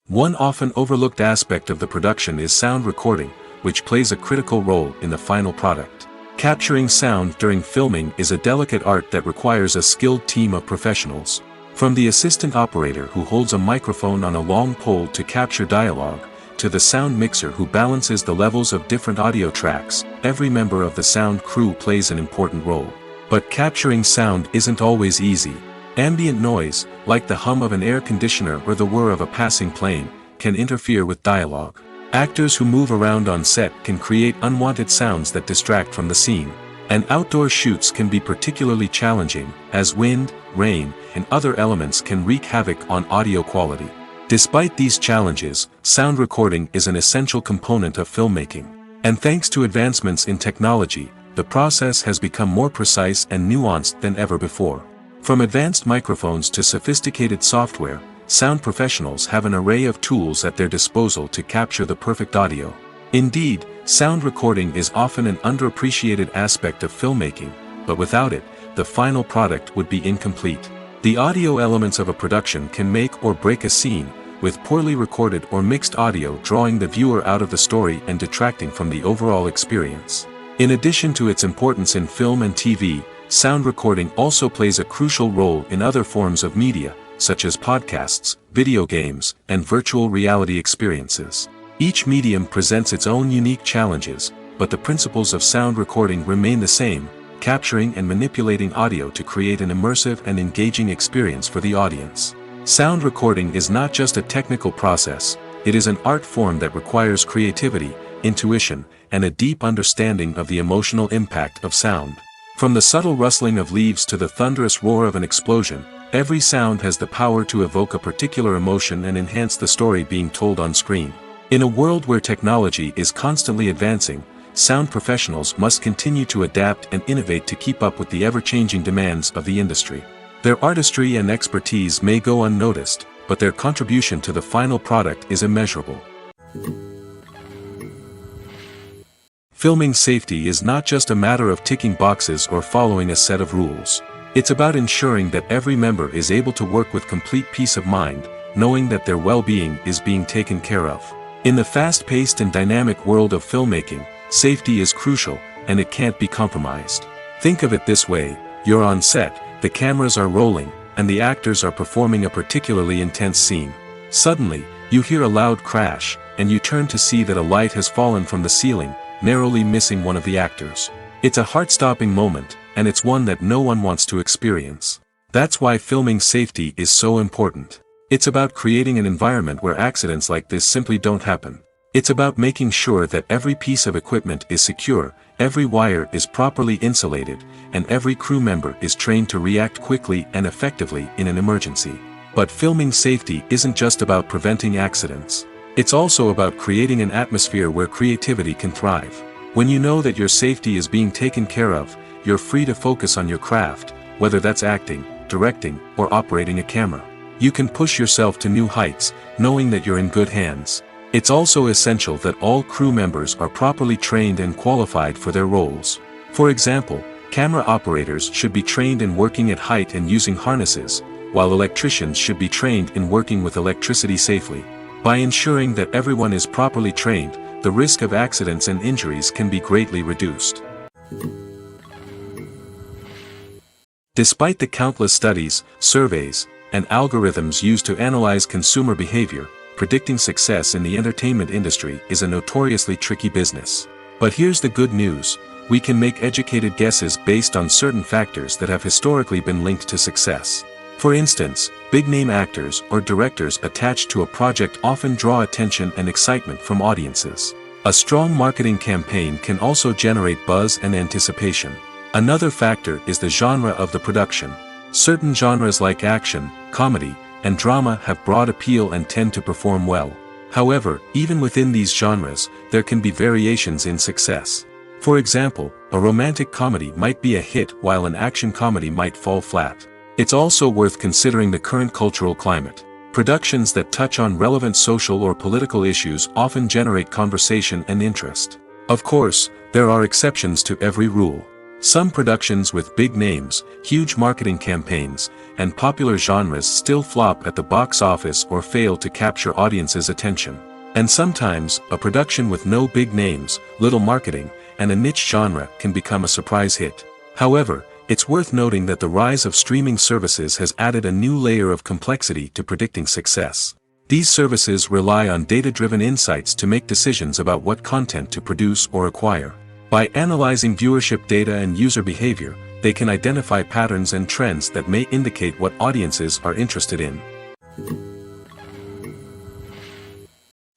One often overlooked aspect of the production is sound recording, which plays a critical role in the final product. Capturing sound during filming is a delicate art that requires a skilled team of professionals. From the assistant operator who holds a microphone on a long pole to capture dialogue, to the sound mixer who balances the levels of different audio tracks, every member of the sound crew plays an important role. But capturing sound isn't always easy. Ambient noise, like the hum of an air conditioner or the whir of a passing plane, can interfere with dialogue. Actors who move around on set can create unwanted sounds that distract from the scene. And outdoor shoots can be particularly challenging, as wind, rain, and other elements can wreak havoc on audio quality. Despite these challenges, sound recording is an essential component of filmmaking. And thanks to advancements in technology, the process has become more precise and nuanced than ever before. From advanced microphones to sophisticated software, sound professionals have an array of tools at their disposal to capture the perfect audio. Indeed, sound recording is often an underappreciated aspect of filmmaking, but without it, the final product would be incomplete. The audio elements of a production can make or break a scene, with poorly recorded or mixed audio drawing the viewer out of the story and detracting from the overall experience. In addition to its importance in film and TV, sound recording also plays a crucial role in other forms of media, such as podcasts, video games, and virtual reality experiences. Each medium presents its own unique challenges, but the principles of sound recording remain the same, capturing and manipulating audio to create an immersive and engaging experience for the audience. Sound recording is not just a technical process, it is an art form that requires creativity, intuition, and a deep understanding of the emotional impact of sound. From the subtle rustling of leaves to the thunderous roar of an explosion, every sound has the power to evoke a particular emotion and enhance the story being told on screen. In a world where technology is constantly advancing, sound professionals must continue to adapt and innovate to keep up with the ever-changing demands of the industry. Their artistry and expertise may go unnoticed, but their contribution to the final product is immeasurable. Filming safety is not just a matter of ticking boxes or following a set of rules. It's about ensuring that every member is able to work with complete peace of mind, knowing that their well-being is being taken care of. In the fast-paced and dynamic world of filmmaking, safety is crucial, and it can't be compromised. Think of it this way: you're on set, the cameras are rolling, and the actors are performing a particularly intense scene. Suddenly, you hear a loud crash, and you turn to see that a light has fallen from the ceiling, narrowly missing one of the actors. It's a heart-stopping moment, and it's one that no one wants to experience. That's why filming safety is so important. It's about creating an environment where accidents like this simply don't happen. It's about making sure that every piece of equipment is secure, every wire is properly insulated, and every crew member is trained to react quickly and effectively in an emergency. But filming safety isn't just about preventing accidents. It's also about creating an atmosphere where creativity can thrive. When you know that your safety is being taken care of, you're free to focus on your craft, whether that's acting, directing, or operating a camera. You can push yourself to new heights, knowing that you're in good hands. It's also essential that all crew members are properly trained and qualified for their roles. For example, camera operators should be trained in working at height and using harnesses, while electricians should be trained in working with electricity safely. By ensuring that everyone is properly trained, the risk of accidents and injuries can be greatly reduced. Despite the countless studies, surveys, and algorithms used to analyze consumer behavior, predicting success in the entertainment industry is a notoriously tricky business. But here's the good news: we can make educated guesses based on certain factors that have historically been linked to success. For instance, big-name actors or directors attached to a project often draw attention and excitement from audiences. A strong marketing campaign can also generate buzz and anticipation. Another factor is the genre of the production. Certain genres like action, comedy, and drama have broad appeal and tend to perform well. However, even within these genres, there can be variations in success. For example, a romantic comedy might be a hit while an action comedy might fall flat. It's also worth considering the current cultural climate. Productions that touch on relevant social or political issues often generate conversation and interest. Of course, there are exceptions to every rule. Some productions with big names, huge marketing campaigns, and popular genres still flop at the box office or fail to capture audiences' attention. And sometimes, a production with no big names, little marketing, and a niche genre can become a surprise hit. However, it's worth noting that the rise of streaming services has added a new layer of complexity to predicting success. These services rely on data-driven insights to make decisions about what content to produce or acquire. By analyzing viewership data and user behavior, they can identify patterns and trends that may indicate what audiences are interested in.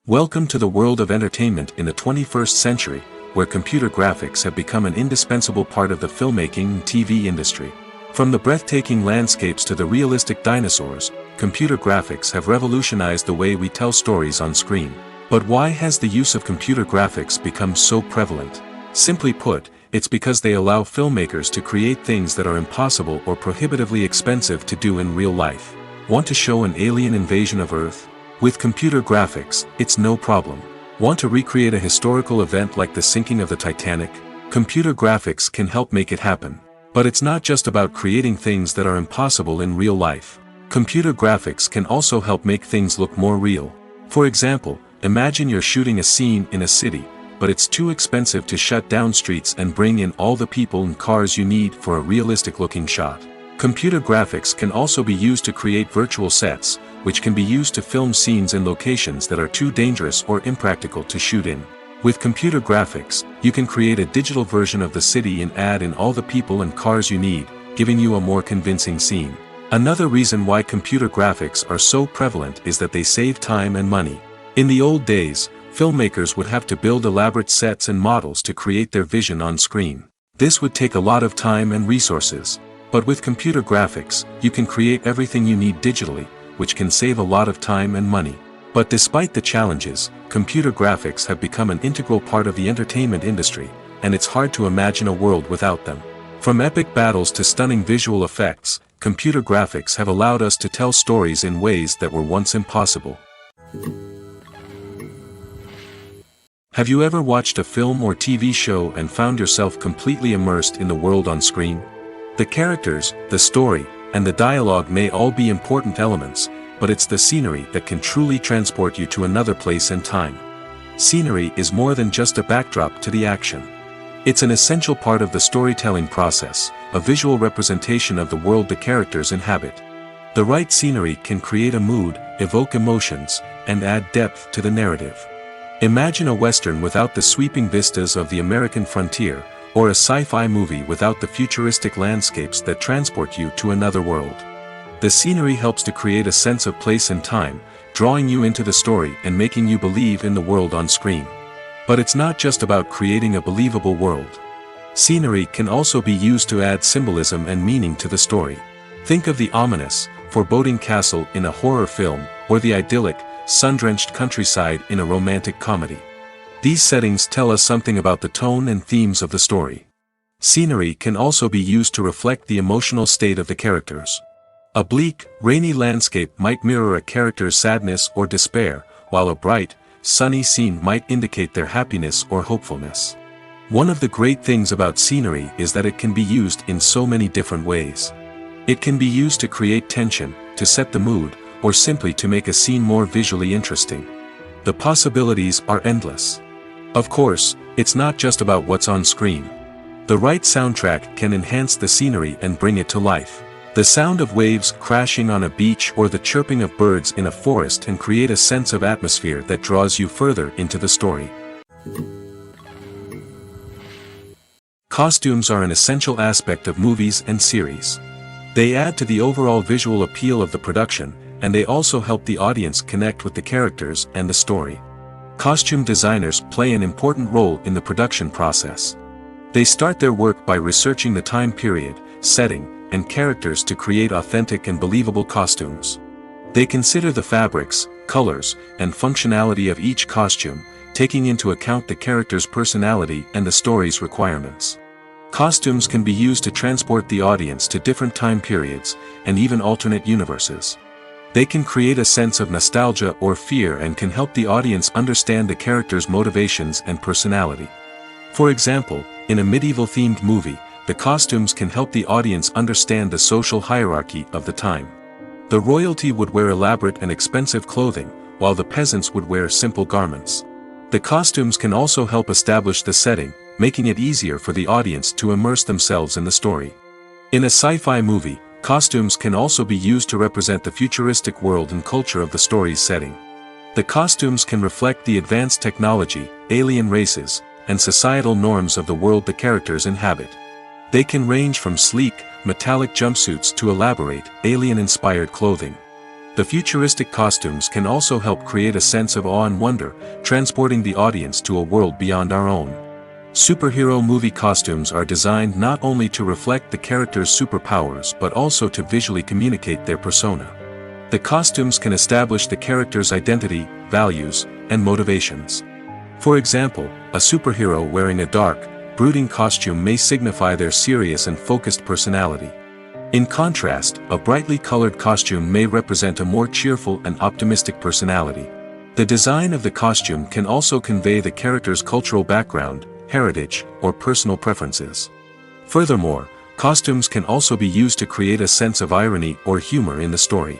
Welcome to the world of entertainment in the 21st century, where computer graphics have become an indispensable part of the filmmaking and TV industry. From the breathtaking landscapes to the realistic dinosaurs, computer graphics have revolutionized the way we tell stories on screen. But why has the use of computer graphics become so prevalent? Simply put, it's because they allow filmmakers to create things that are impossible or prohibitively expensive to do in real life. Want to show an alien invasion of Earth? With computer graphics, it's no problem. Want to recreate a historical event like the sinking of the Titanic? Computer graphics can help make it happen. But it's not just about creating things that are impossible in real life. Computer graphics can also help make things look more real. For example, imagine you're shooting a scene in a city, but it's too expensive to shut down streets and bring in all the people and cars you need for a realistic-looking shot. Computer graphics can also be used to create virtual sets, which can be used to film scenes in locations that are too dangerous or impractical to shoot in. With computer graphics, you can create a digital version of the city and add in all the people and cars you need, giving you a more convincing scene. Another reason why computer graphics are so prevalent is that they save time and money. In the old days, filmmakers would have to build elaborate sets and models to create their vision on screen. This would take a lot of time and resources. But with computer graphics, you can create everything you need digitally, which can save a lot of time and money. But despite the challenges, computer graphics have become an integral part of the entertainment industry, and it's hard to imagine a world without them. From epic battles to stunning visual effects, computer graphics have allowed us to tell stories in ways that were once impossible. Have you ever watched a film or TV show and found yourself completely immersed in the world on screen? The characters, the story, and the dialogue may all be important elements, but it's the scenery that can truly transport you to another place and time. Scenery is more than just a backdrop to the action. It's an essential part of the storytelling process, a visual representation of the world the characters inhabit. The right scenery can create a mood, evoke emotions, and add depth to the narrative. Imagine a Western without the sweeping vistas of the American frontier, or a sci-fi movie without the futuristic landscapes that transport you to another world. The scenery helps to create a sense of place and time, drawing you into the story and making you believe in the world on screen. But it's not just about creating a believable world. Scenery can also be used to add symbolism and meaning to the story. Think of the ominous, foreboding castle in a horror film, or the idyllic, sun-drenched countryside in a romantic comedy. These settings tell us something about the tone and themes of the story. Scenery can also be used to reflect the emotional state of the characters. A bleak, rainy landscape might mirror a character's sadness or despair, while a bright, sunny scene might indicate their happiness or hopefulness. One of the great things about scenery is that it can be used in so many different ways. It can be used to create tension, to set the mood, or simply to make a scene more visually interesting. The possibilities are endless. Of course, it's not just about what's on screen. The right soundtrack can enhance the scenery and bring it to life. The sound of waves crashing on a beach or the chirping of birds in a forest can create a sense of atmosphere that draws you further into the story. Costumes are an essential aspect of movies and series. They add to the overall visual appeal of the production, and they also help the audience connect with the characters and the story. Costume designers play an important role in the production process. They start their work by researching the time period, setting, and characters to create authentic and believable costumes. They consider the fabrics, colors, and functionality of each costume, taking into account the character's personality and the story's requirements. Costumes can be used to transport the audience to different time periods, and even alternate universes. They can create a sense of nostalgia or fear and can help the audience understand the character's motivations and personality. For example, in a medieval-themed movie, the costumes can help the audience understand the social hierarchy of the time. The royalty would wear elaborate and expensive clothing, while the peasants would wear simple garments. The costumes can also help establish the setting, making it easier for the audience to immerse themselves in the story. In a sci-fi movie, costumes can also be used to represent the futuristic world and culture of the story's setting. The costumes can reflect the advanced technology, alien races, and societal norms of the world the characters inhabit. They can range from sleek, metallic jumpsuits to elaborate, alien-inspired clothing. The futuristic costumes can also help create a sense of awe and wonder, transporting the audience to a world beyond our own. Superhero movie costumes are designed not only to reflect the character's superpowers but also to visually communicate their persona. The costumes can establish the character's identity, values, and motivations. For example, a superhero wearing a dark, brooding costume may signify their serious and focused personality. In contrast, a brightly colored costume may represent a more cheerful and optimistic personality. The design of the costume can also convey the character's cultural background, heritage, or personal preferences. Furthermore, costumes can also be used to create a sense of irony or humor in the story.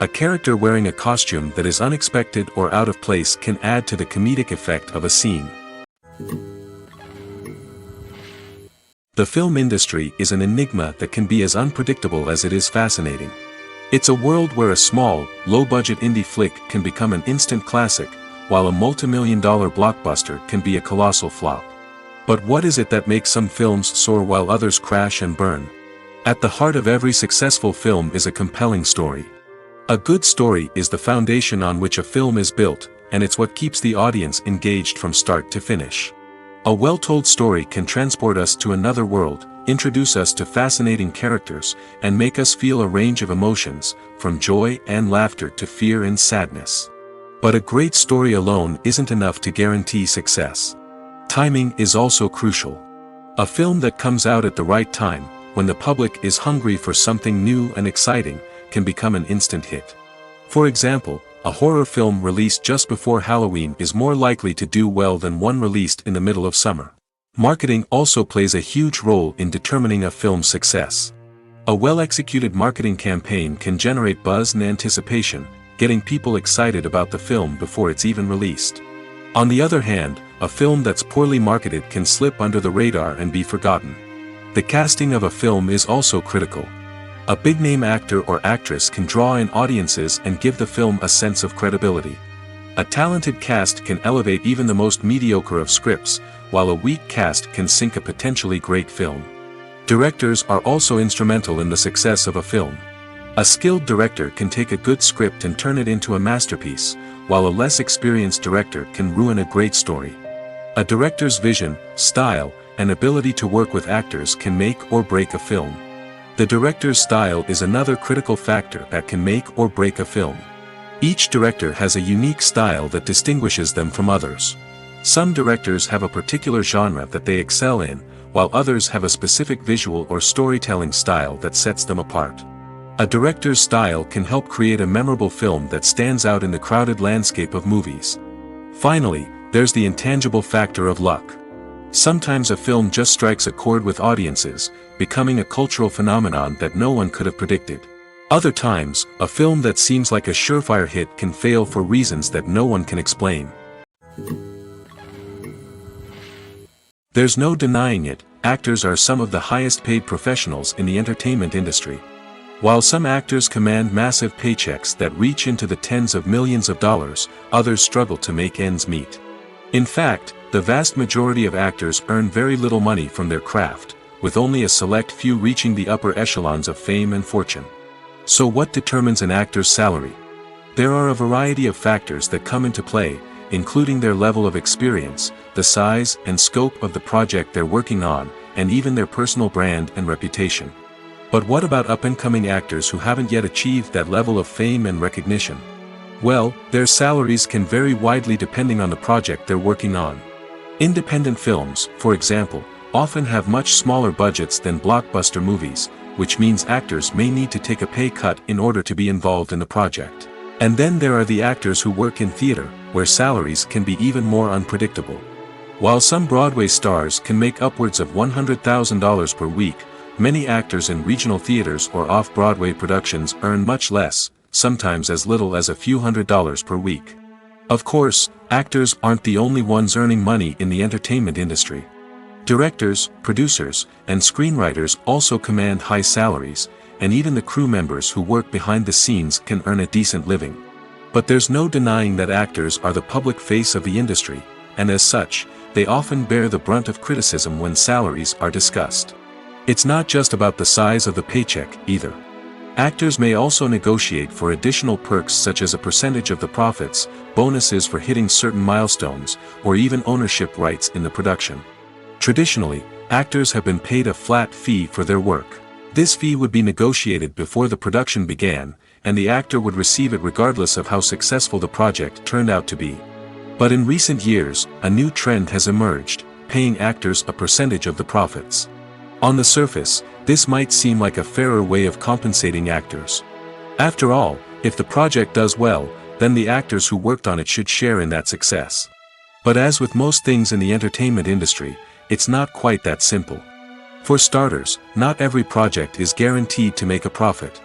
A character wearing a costume that is unexpected or out of place can add to the comedic effect of a scene. The film industry is an enigma that can be as unpredictable as it is fascinating. It's a world where a small, low-budget indie flick can become an instant classic, while a multi-million-dollar blockbuster can be a colossal flop. But what is it that makes some films soar while others crash and burn? At the heart of every successful film is a compelling story. A good story is the foundation on which a film is built, and it's what keeps the audience engaged from start to finish. A well-told story can transport us to another world, introduce us to fascinating characters, and make us feel a range of emotions, from joy and laughter to fear and sadness. But a great story alone isn't enough to guarantee success. Timing is also crucial. A film that comes out at the right time, when the public is hungry for something new and exciting, can become an instant hit. For example, a horror film released just before Halloween is more likely to do well than one released in the middle of summer. Marketing also plays a huge role in determining a film's success. A well-executed marketing campaign can generate buzz and anticipation, getting people excited about the film before it's even released. On the other hand, a film that's poorly marketed can slip under the radar and be forgotten. The casting of a film is also critical. A big-name actor or actress can draw in audiences and give the film a sense of credibility. A talented cast can elevate even the most mediocre of scripts, while a weak cast can sink a potentially great film. Directors are also instrumental in the success of a film. A skilled director can take a good script and turn it into a masterpiece, while a less experienced director can ruin a great story. A director's vision, style, and ability to work with actors can make or break a film. The director's style is another critical factor that can make or break a film. Each director has a unique style that distinguishes them from others. Some directors have a particular genre that they excel in, while others have a specific visual or storytelling style that sets them apart. A director's style can help create a memorable film that stands out in the crowded landscape of movies. Finally, there's the intangible factor of luck. Sometimes a film just strikes a chord with audiences, becoming a cultural phenomenon that no one could have predicted. Other times, a film that seems like a surefire hit can fail for reasons that no one can explain. There's no denying it, actors are some of the highest paid professionals in the entertainment industry. While some actors command massive paychecks that reach into the tens of millions of dollars, others struggle to make ends meet. In fact, the vast majority of actors earn very little money from their craft, with only a select few reaching the upper echelons of fame and fortune. So what determines an actor's salary? There are a variety of factors that come into play, including their level of experience, the size and scope of the project they're working on, and even their personal brand and reputation. But what about up-and-coming actors who haven't yet achieved that level of fame and recognition? Well, their salaries can vary widely depending on the project they're working on. Independent films, for example, often have much smaller budgets than blockbuster movies, which means actors may need to take a pay cut in order to be involved in the project. And then there are the actors who work in theater, where salaries can be even more unpredictable. While some Broadway stars can make upwards of $100,000 per week, many actors in regional theaters or off-Broadway productions earn much less, sometimes as little as a few $100s per week. Of course, actors aren't the only ones earning money in the entertainment industry. Directors, producers, and screenwriters also command high salaries, and even the crew members who work behind the scenes can earn a decent living. But there's no denying that actors are the public face of the industry, and as such, they often bear the brunt of criticism when salaries are discussed. It's not just about the size of the paycheck, either. Actors may also negotiate for additional perks such as a percentage of the profits, bonuses for hitting certain milestones, or even ownership rights in the production. Traditionally, actors have been paid a flat fee for their work. This fee would be negotiated before the production began, and the actor would receive it regardless of how successful the project turned out to be. But in recent years, a new trend has emerged, paying actors a percentage of the profits. On the surface, this might seem like a fairer way of compensating actors. After all, if the project does well, then the actors who worked on it should share in that success. But as with most things in the entertainment industry, it's not quite that simple. For starters, not every project is guaranteed to make a profit.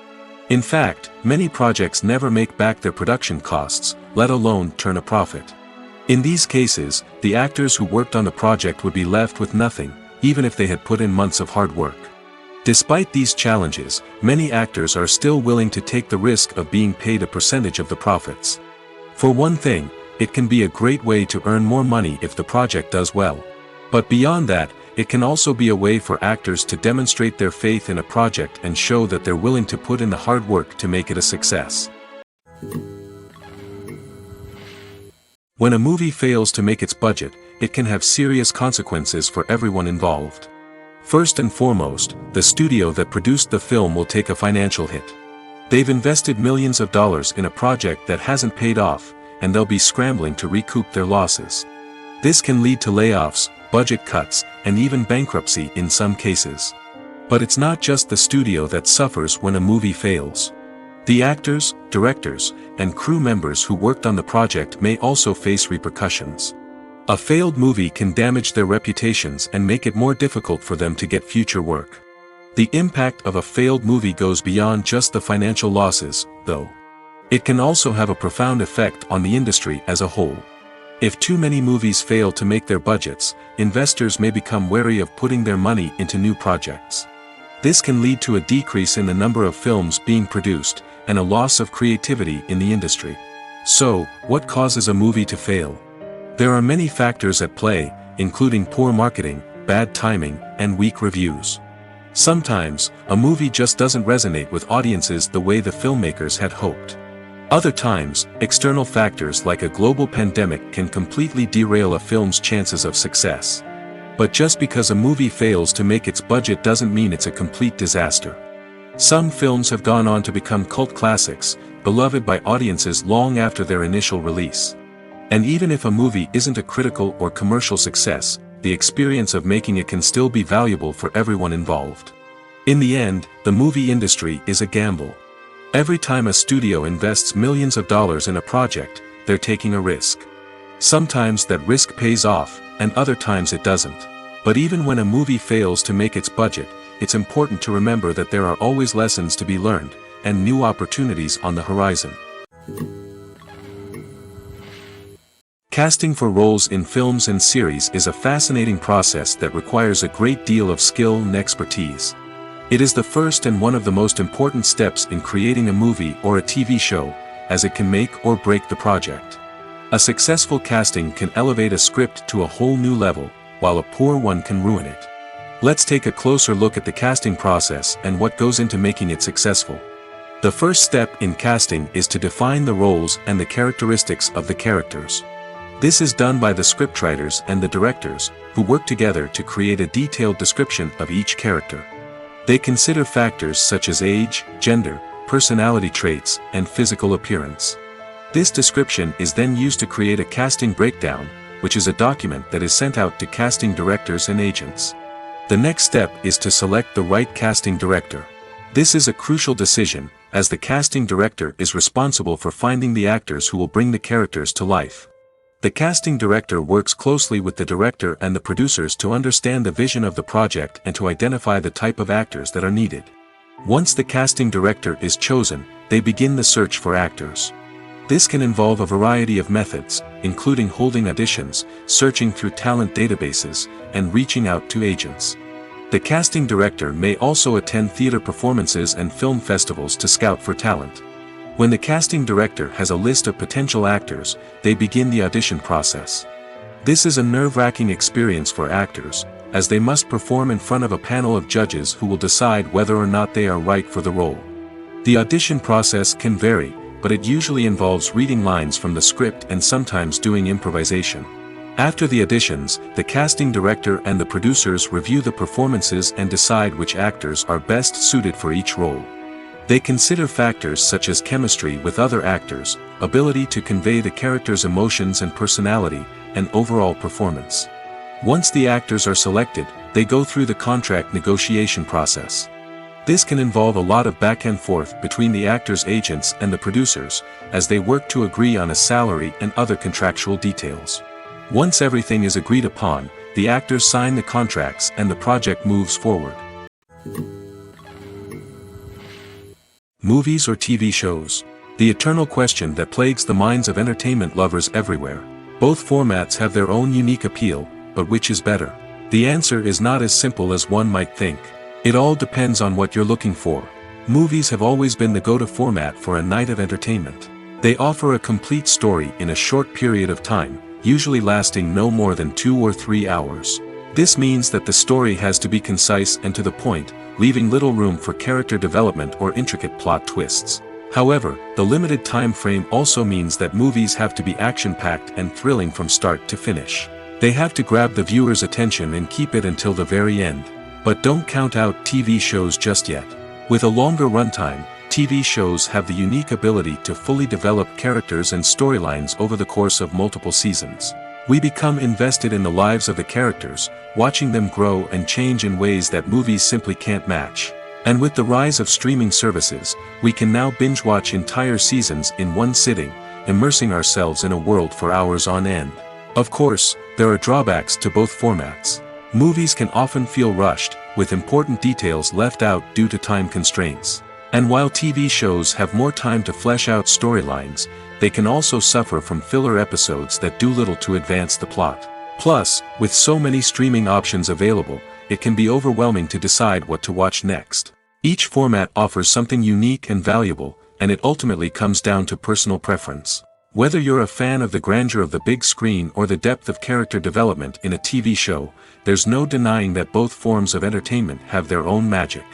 In fact, many projects never make back their production costs, let alone turn a profit. In these cases, the actors who worked on the project would be left with nothing, even if they had put in months of hard work. Despite these challenges, many actors are still willing to take the risk of being paid a percentage of the profits. For one thing, it can be a great way to earn more money if the project does well. But beyond that, it can also be a way for actors to demonstrate their faith in a project and show that they're willing to put in the hard work to make it a success. When a movie fails to make its budget, it can have serious consequences for everyone involved. First and foremost, the studio that produced the film will take a financial hit. They've invested millions of dollars in a project that hasn't paid off, and they'll be scrambling to recoup their losses. This can lead to layoffs, budget cuts, and even bankruptcy in some cases. But it's not just the studio that suffers when a movie fails. The actors, directors, and crew members who worked on the project may also face repercussions. A failed movie can damage their reputations and make it more difficult for them to get future work. The impact of a failed movie goes beyond just the financial losses, though. It can also have a profound effect on the industry as a whole. If too many movies fail to make their budgets, investors may become wary of putting their money into new projects. This can lead to a decrease in the number of films being produced, and a loss of creativity in the industry. So, what causes a movie to fail? There are many factors at play, including poor marketing, bad timing, and weak reviews. Sometimes, a movie just doesn't resonate with audiences the way the filmmakers had hoped. Other times, external factors like a global pandemic can completely derail a film's chances of success. But just because a movie fails to make its budget doesn't mean it's a complete disaster. Some films have gone on to become cult classics, beloved by audiences long after their initial release. And even if a movie isn't a critical or commercial success, the experience of making it can still be valuable for everyone involved. In the end, the movie industry is a gamble. Every time a studio invests millions of dollars in a project, they're taking a risk. Sometimes that risk pays off, and other times it doesn't. But even when a movie fails to make its budget, it's important to remember that there are always lessons to be learned, and new opportunities on the horizon. Casting for roles in films and series is a fascinating process that requires a great deal of skill and expertise. It is the first and one of the most important steps in creating a movie or a TV show, as it can make or break the project. A successful casting can elevate a script to a whole new level, while a poor one can ruin it. Let's take a closer look at the casting process and what goes into making it successful. The first step in casting is to define the roles and the characteristics of the characters. This is done by the scriptwriters and the directors, who work together to create a detailed description of each character. They consider factors such as age, gender, personality traits, and physical appearance. This description is then used to create a casting breakdown, which is a document that is sent out to casting directors and agents. The next step is to select the right casting director. This is a crucial decision, as the casting director is responsible for finding the actors who will bring the characters to life. The casting director works closely with the director and the producers to understand the vision of the project and to identify the type of actors that are needed. Once the casting director is chosen, they begin the search for actors. This can involve a variety of methods, including holding auditions, searching through talent databases, and reaching out to agents. The casting director may also attend theater performances and film festivals to scout for talent. When the casting director has a list of potential actors, they begin the audition process. This is a nerve-wracking experience for actors, as they must perform in front of a panel of judges who will decide whether or not they are right for the role. The audition process can vary, but it usually involves reading lines from the script and sometimes doing improvisation. After the auditions, the casting director and the producers review the performances and decide which actors are best suited for each role. They consider factors such as chemistry with other actors, ability to convey the character's emotions and personality, and overall performance. Once the actors are selected, they go through the contract negotiation process. This can involve a lot of back and forth between the actors' agents and the producers, as they work to agree on a salary and other contractual details. Once everything is agreed upon, the actors sign the contracts and the project moves forward. Movies or TV shows? The eternal question that plagues the minds of entertainment lovers everywhere. Both formats have their own unique appeal, but which is better? The answer is not as simple as one might think. It all depends on what you're looking for. Movies have always been the go-to format for a night of entertainment. They offer a complete story in a short period of time, usually lasting no more than 2 or 3 hours. This means that the story has to be concise and to the point, leaving little room for character development or intricate plot twists. However, the limited time frame also means that movies have to be action-packed and thrilling from start to finish. They have to grab the viewer's attention and keep it until the very end. But don't count out TV shows just yet. With a longer runtime, TV shows have the unique ability to fully develop characters and storylines over the course of multiple seasons. We become invested in the lives of the characters, watching them grow and change in ways that movies simply can't match. And with the rise of streaming services, we can now binge-watch entire seasons in one sitting, immersing ourselves in a world for hours on end. Of course, there are drawbacks to both formats. Movies can often feel rushed, with important details left out due to time constraints. And while TV shows have more time to flesh out storylines, they can also suffer from filler episodes that do little to advance the plot. Plus, with so many streaming options available, it can be overwhelming to decide what to watch next. Each format offers something unique and valuable, and it ultimately comes down to personal preference. Whether you're a fan of the grandeur of the big screen or the depth of character development in a TV show, there's no denying that both forms of entertainment have their own magic.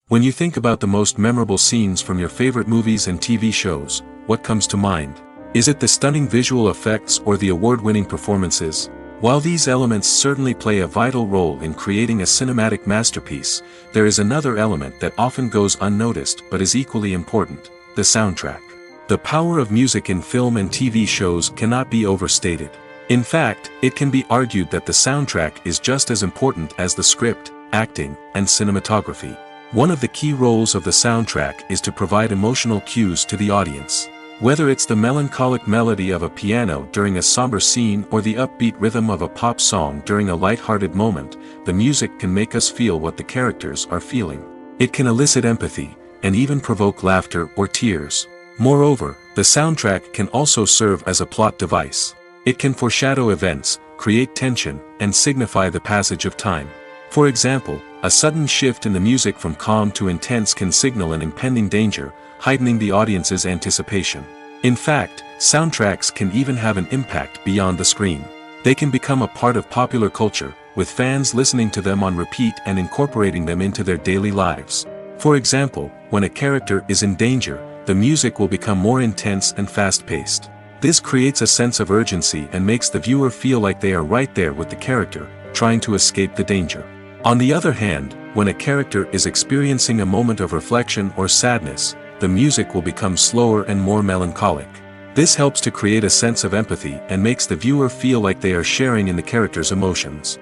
When you think about the most memorable scenes from your favorite movies and TV shows, what comes to mind? Is it the stunning visual effects or the award-winning performances? While these elements certainly play a vital role in creating a cinematic masterpiece, there is another element that often goes unnoticed but is equally important: the soundtrack. The power of music in film and TV shows cannot be overstated. In fact, it can be argued that the soundtrack is just as important as the script, acting, and cinematography. One of the key roles of the soundtrack is to provide emotional cues to the audience. Whether it's the melancholic melody of a piano during a somber scene or the upbeat rhythm of a pop song during a light-hearted moment, the music can make us feel what the characters are feeling. It can elicit empathy, and even provoke laughter or tears. Moreover, the soundtrack can also serve as a plot device. It can foreshadow events, create tension, and signify the passage of time. For example, a sudden shift in the music from calm to intense can signal an impending danger, heightening the audience's anticipation. In fact, soundtracks can even have an impact beyond the screen. They can become a part of popular culture, with fans listening to them on repeat and incorporating them into their daily lives. For example, when a character is in danger, the music will become more intense and fast-paced. This creates a sense of urgency and makes the viewer feel like they are right there with the character, trying to escape the danger. On the other hand, when a character is experiencing a moment of reflection or sadness, the music will become slower and more melancholic. This helps to create a sense of empathy and makes the viewer feel like they are sharing in the character's emotions.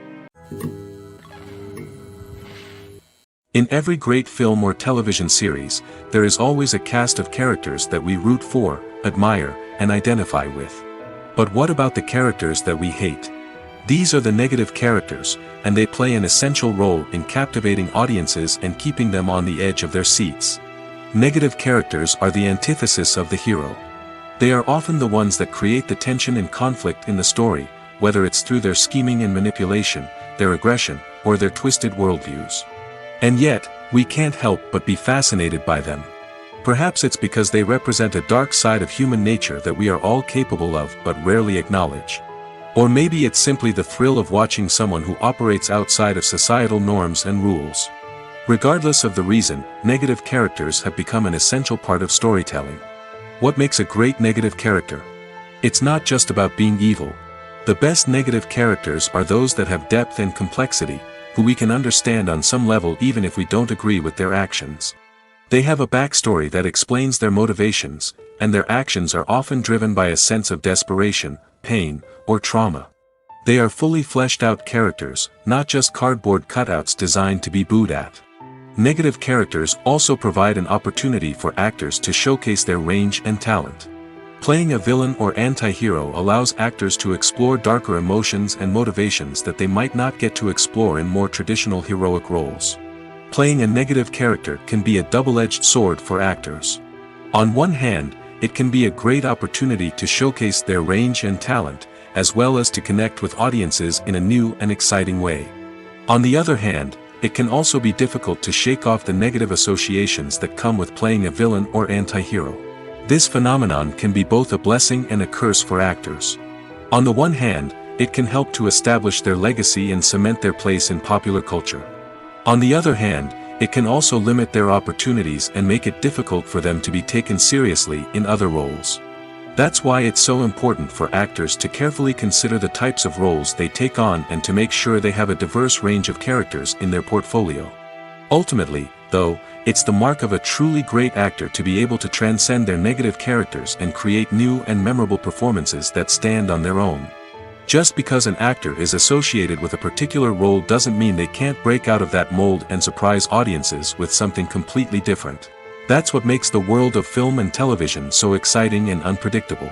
In every great film or television series, there is always a cast of characters that we root for, admire, and identify with. But what about the characters that we hate? These are the negative characters, and they play an essential role in captivating audiences and keeping them on the edge of their seats. Negative characters are the antithesis of the hero. They are often the ones that create the tension and conflict in the story, whether it's through their scheming and manipulation, their aggression, or their twisted worldviews. And yet, we can't help but be fascinated by them. Perhaps it's because they represent a dark side of human nature that we are all capable of but rarely acknowledge. Or maybe it's simply the thrill of watching someone who operates outside of societal norms and rules. Regardless of the reason, negative characters have become an essential part of storytelling. What makes a great negative character? It's not just about being evil. The best negative characters are those that have depth and complexity, who we can understand on some level even if we don't agree with their actions. They have a backstory that explains their motivations, and their actions are often driven by a sense of desperation, pain, or trauma. They are fully fleshed out characters, not just cardboard cutouts designed to be booed at. Negative characters also provide an opportunity for actors to showcase their range and talent. Playing a villain or anti-hero allows actors to explore darker emotions and motivations that they might not get to explore in more traditional heroic roles. Playing a negative character can be a double-edged sword for actors. On one hand, it can be a great opportunity to showcase their range and talent, as well as to connect with audiences in a new and exciting way. On the other hand, it can also be difficult to shake off the negative associations that come with playing a villain or anti-hero. This phenomenon can be both a blessing and a curse for actors. On the one hand, it can help to establish their legacy and cement their place in popular culture. On the other hand, it can also limit their opportunities and make it difficult for them to be taken seriously in other roles. That's why it's so important for actors to carefully consider the types of roles they take on and to make sure they have a diverse range of characters in their portfolio. Ultimately, though, it's the mark of a truly great actor to be able to transcend their negative characters and create new and memorable performances that stand on their own. Just because an actor is associated with a particular role doesn't mean they can't break out of that mold and surprise audiences with something completely different. That's what makes the world of film and television so exciting and unpredictable.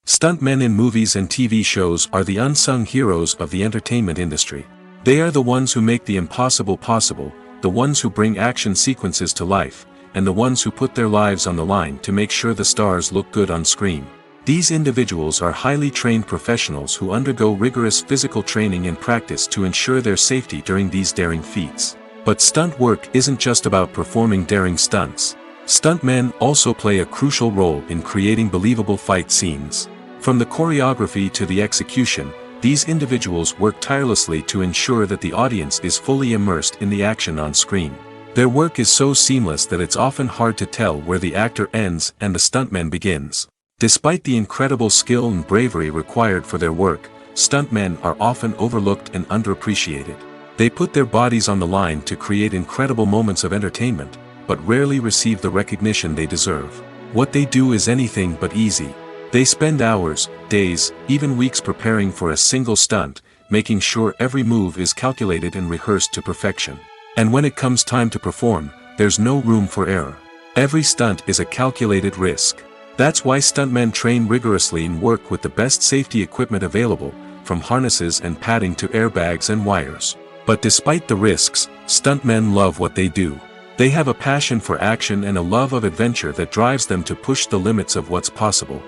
Stuntmen in movies and TV shows are the unsung heroes of the entertainment industry. They are the ones who make the impossible possible, the ones who bring action sequences to life, and the ones who put their lives on the line to make sure the stars look good on screen. These individuals are highly trained professionals who undergo rigorous physical training and practice to ensure their safety during these daring feats. But stunt work isn't just about performing daring stunts. Stuntmen also play a crucial role in creating believable fight scenes. From the choreography to the execution, these individuals work tirelessly to ensure that the audience is fully immersed in the action on screen. Their work is so seamless that it's often hard to tell where the actor ends and the stuntman begins. Despite the incredible skill and bravery required for their work, stuntmen are often overlooked and underappreciated. They put their bodies on the line to create incredible moments of entertainment, but rarely receive the recognition they deserve. What they do is anything but easy. They spend hours, days, even weeks preparing for a single stunt, making sure every move is calculated and rehearsed to perfection. And when it comes time to perform, there's no room for error. Every stunt is a calculated risk. That's why stuntmen train rigorously and work with the best safety equipment available, from harnesses and padding to airbags and wires. But despite the risks, stuntmen love what they do. They have a passion for action and a love of adventure that drives them to push the limits of what's possible.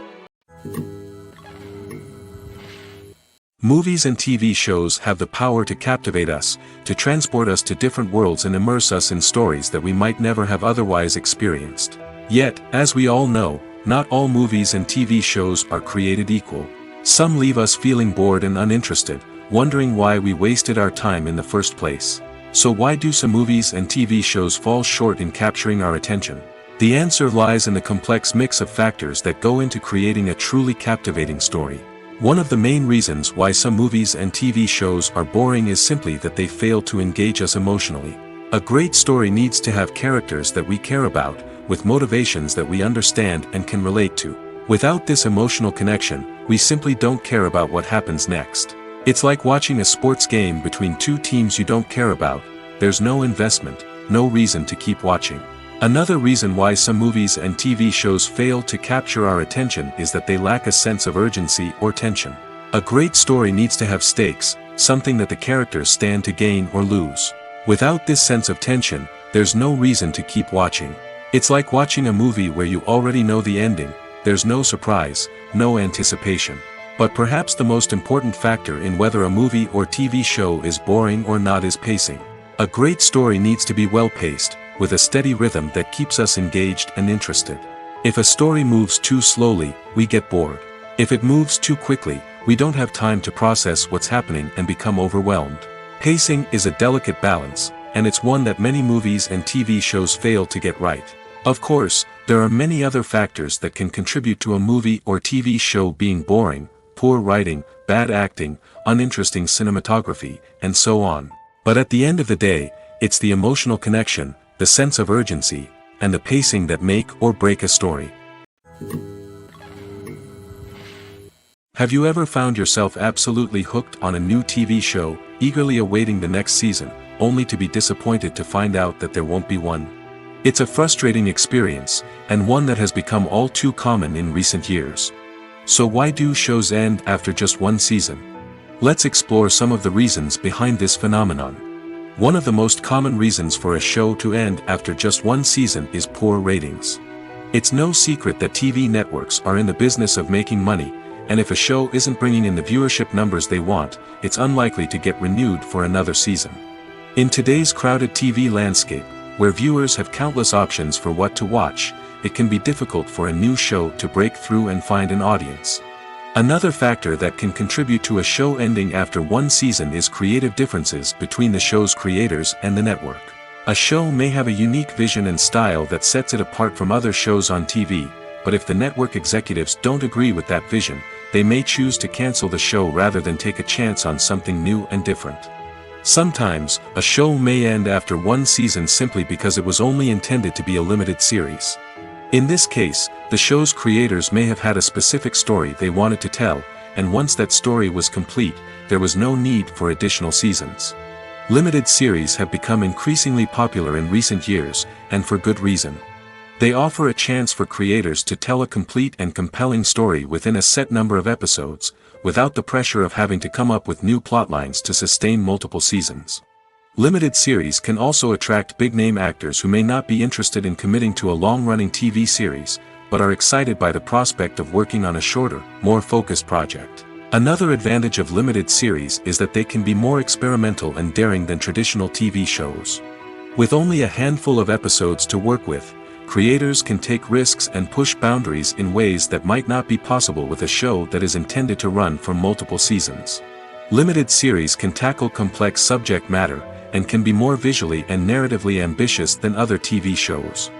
Movies and TV shows have the power to captivate us, to transport us to different worlds and immerse us in stories that we might never have otherwise experienced. Yet, as we all know, not all movies and TV shows are created equal. Some leave us feeling bored and uninterested, wondering why we wasted our time in the first place. So why do some movies and TV shows fall short in capturing our attention? The answer lies in the complex mix of factors that go into creating a truly captivating story. One of the main reasons why some movies and TV shows are boring is simply that they fail to engage us emotionally. A great story needs to have characters that we care about, with motivations that we understand and can relate to. Without this emotional connection, we simply don't care about what happens next. It's like watching a sports game between two teams you don't care about. There's no investment, no reason to keep watching. Another reason why some movies and TV shows fail to capture our attention is that they lack a sense of urgency or tension. A great story needs to have stakes, something that the characters stand to gain or lose. Without this sense of tension, there's no reason to keep watching. It's like watching a movie where you already know the ending. There's no surprise, no anticipation. But perhaps the most important factor in whether a movie or TV show is boring or not is pacing. A great story needs to be well-paced, with a steady rhythm that keeps us engaged and interested. If a story moves too slowly, we get bored. If it moves too quickly, we don't have time to process what's happening and become overwhelmed. Pacing is a delicate balance, and it's one that many movies and TV shows fail to get right. Of course, there are many other factors that can contribute to a movie or TV show being boring: poor writing, bad acting, uninteresting cinematography, and so on. But at the end of the day, it's the emotional connection, the sense of urgency, and the pacing that make or break a story. Have you ever found yourself absolutely hooked on a new TV show, eagerly awaiting the next season, only to be disappointed to find out that there won't be one? It's a frustrating experience, and one that has become all too common in recent years. So why do shows end after just one season? Let's explore some of the reasons behind this phenomenon. One of the most common reasons for a show to end after just one season is poor ratings. It's no secret that TV networks are in the business of making money, and if a show isn't bringing in the viewership numbers they want, it's unlikely to get renewed for another season. In today's crowded TV landscape, where viewers have countless options for what to watch, it can be difficult for a new show to break through and find an audience. Another factor that can contribute to a show ending after one season is creative differences between the show's creators and the network. A show may have a unique vision and style that sets it apart from other shows on TV, but if the network executives don't agree with that vision, they may choose to cancel the show rather than take a chance on something new and different. Sometimes, a show may end after one season simply because it was only intended to be a limited series. In this case, the show's creators may have had a specific story they wanted to tell, and once that story was complete, there was no need for additional seasons. Limited series have become increasingly popular in recent years, and for good reason. They offer a chance for creators to tell a complete and compelling story within a set number of episodes, without the pressure of having to come up with new plotlines to sustain multiple seasons. Limited series can also attract big-name actors who may not be interested in committing to a long-running TV series, but are excited by the prospect of working on a shorter, more focused project. Another advantage of limited series is that they can be more experimental and daring than traditional TV shows. With only a handful of episodes to work with, creators can take risks and push boundaries in ways that might not be possible with a show that is intended to run for multiple seasons. Limited series can tackle complex subject matter, and can be more visually and narratively ambitious than other TV shows.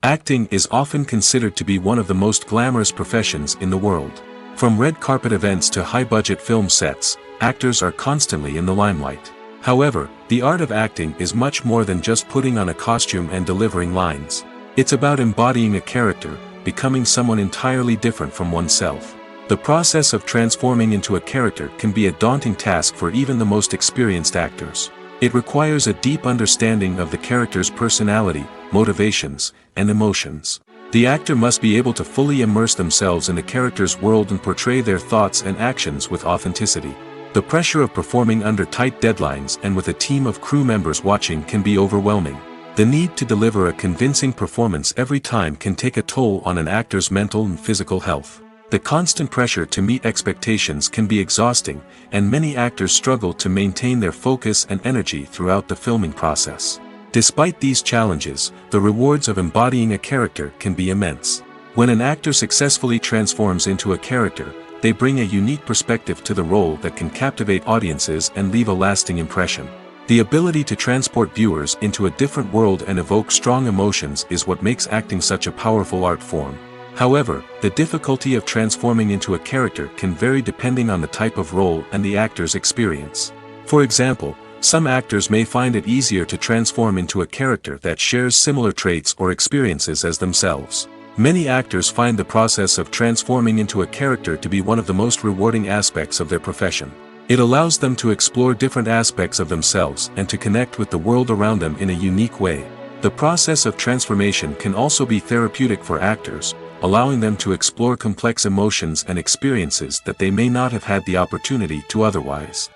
Acting is often considered to be one of the most glamorous professions in the world. From red carpet events to high-budget film sets, actors are constantly in the limelight. However, the art of acting is much more than just putting on a costume and delivering lines. It's about embodying a character, becoming someone entirely different from oneself. The process of transforming into a character can be a daunting task for even the most experienced actors. It requires a deep understanding of the character's personality, motivations, and emotions. The actor must be able to fully immerse themselves in the character's world and portray their thoughts and actions with authenticity. The pressure of performing under tight deadlines and with a team of crew members watching can be overwhelming. The need to deliver a convincing performance every time can take a toll on an actor's mental and physical health. The constant pressure to meet expectations can be exhausting, and many actors struggle to maintain their focus and energy throughout the filming process. Despite these challenges, the rewards of embodying a character can be immense. When an actor successfully transforms into a character, they bring a unique perspective to the role that can captivate audiences and leave a lasting impression. The ability to transport viewers into a different world and evoke strong emotions is what makes acting such a powerful art form. However, the difficulty of transforming into a character can vary depending on the type of role and the actor's experience. For example, some actors may find it easier to transform into a character that shares similar traits or experiences as themselves. Many actors find the process of transforming into a character to be one of the most rewarding aspects of their profession. It allows them to explore different aspects of themselves and to connect with the world around them in a unique way. The process of transformation can also be therapeutic for actors, allowing them to explore complex emotions and experiences that they may not have had the opportunity to otherwise.